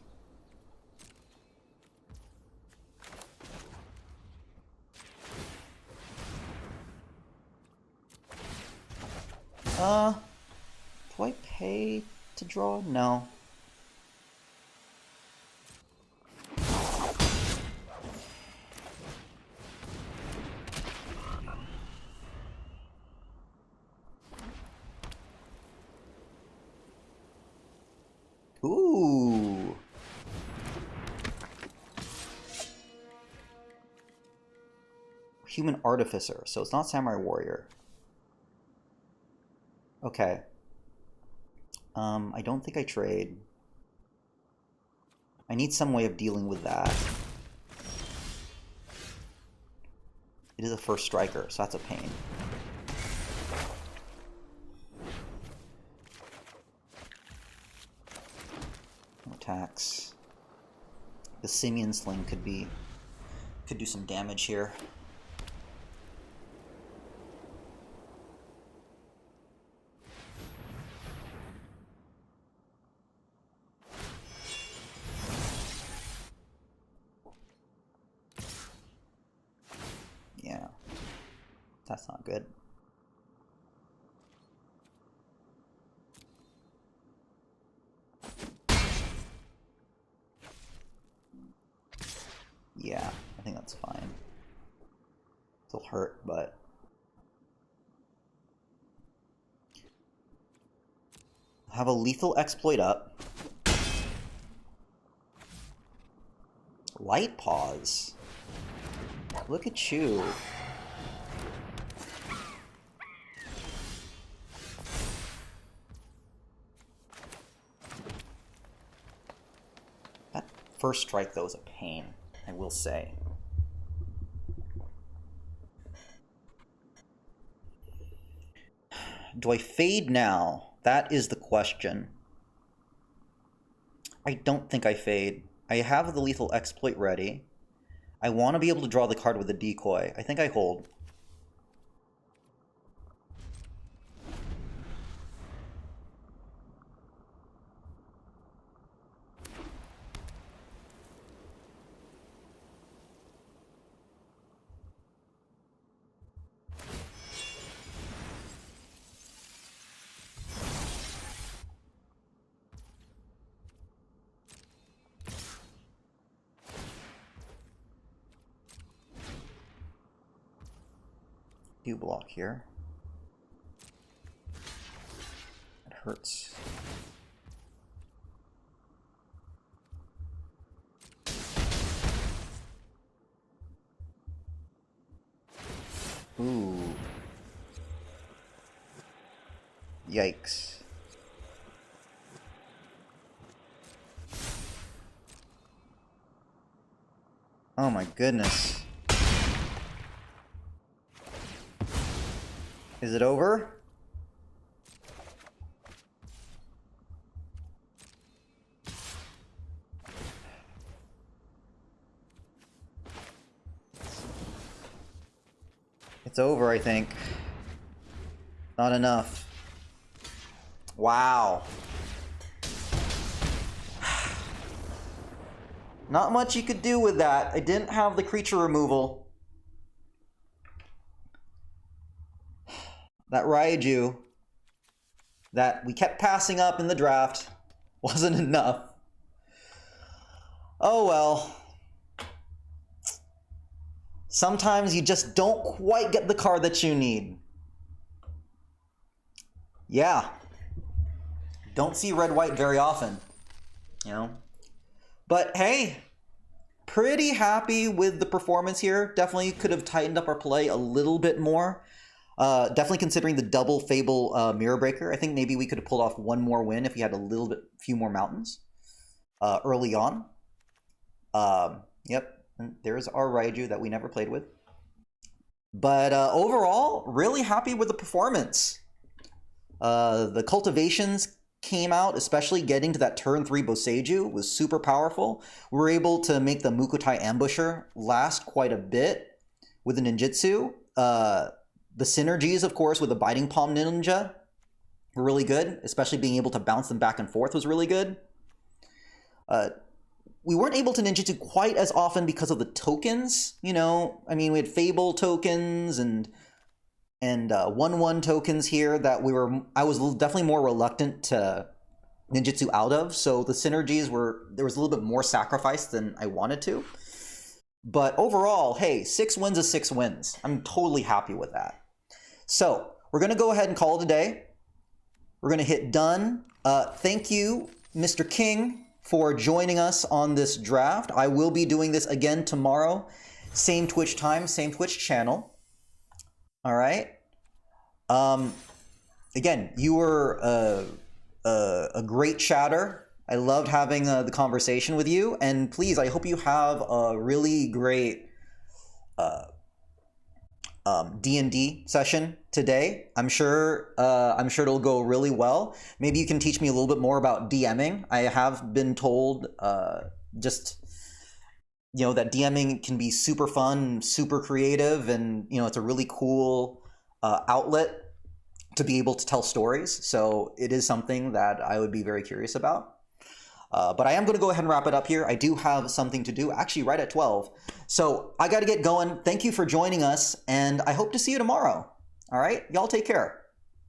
Do I pay to draw? No. Ooh. Human Artificer, so it's not Samurai Warrior. Okay. I don't think I trade. I need some way of dealing with that. It is a first striker, so that's a pain. Attacks. The Simian Sling could do some damage here. Yeah. That's not good. Yeah, I think that's fine. It'll hurt, but... have a lethal exploit up. Light Pause. Look at you. That first strike, though, is a pain, I will say. Do I fade now? That is the question. I don't think I fade. I have the lethal exploit ready. I want to be able to draw the card with a decoy. I think I hold. Do block here. It hurts. Ooh. Yikes. Oh my goodness. Is it over? It's over, I think. Not enough. Wow. Not much you could do with that. I didn't have the creature removal. That Raiju that we kept passing up in the draft wasn't enough. Oh well. Sometimes you just don't quite get the card that you need. Yeah. Don't see red-white very often, you know? But hey, pretty happy with the performance here. Definitely could have tightened up our play a little bit more. Definitely considering the double Fable Mirror Breaker. I think maybe we could have pulled off one more win if we had a few more mountains early on. Yep, and there's our Raiju that we never played with. But overall, really happy with the performance. The cultivations came out, especially getting to that turn 3 Boseiju was super powerful. We were able to make the Mukotai Ambusher last quite a bit with the ninjutsu. The synergies, of course, with the Biting Palm Ninja were really good, especially being able to bounce them back and forth was really good. We weren't able to ninjutsu quite as often because of the tokens, you know? I mean, we had Fable tokens and 1/1 tokens here that I was definitely more reluctant to ninjutsu out of, so the synergies there was a little bit more sacrifice than I wanted to. But overall, hey, 6 wins is 6 wins. I'm totally happy with that. So we're gonna go ahead and call it a day. We're gonna hit done. Thank you, Mr. King, for joining us on this draft. I will be doing this again tomorrow. Same Twitch time, same Twitch channel. All right. Again, you were a great chatter. I loved having the conversation with you, and please, I hope you have a really great D&D session today. I'm sure it'll go really well. Maybe you can teach me a little bit more about DMing. I have been told that DMing can be super fun, super creative, and it's a really cool outlet to be able to tell stories. So it is something that I would be very curious about. But I am going to go ahead and wrap it up here. I do have something to do, actually right at 12. So I got to get going. Thank you for joining us, and I hope to see you tomorrow. All right? Y'all take care.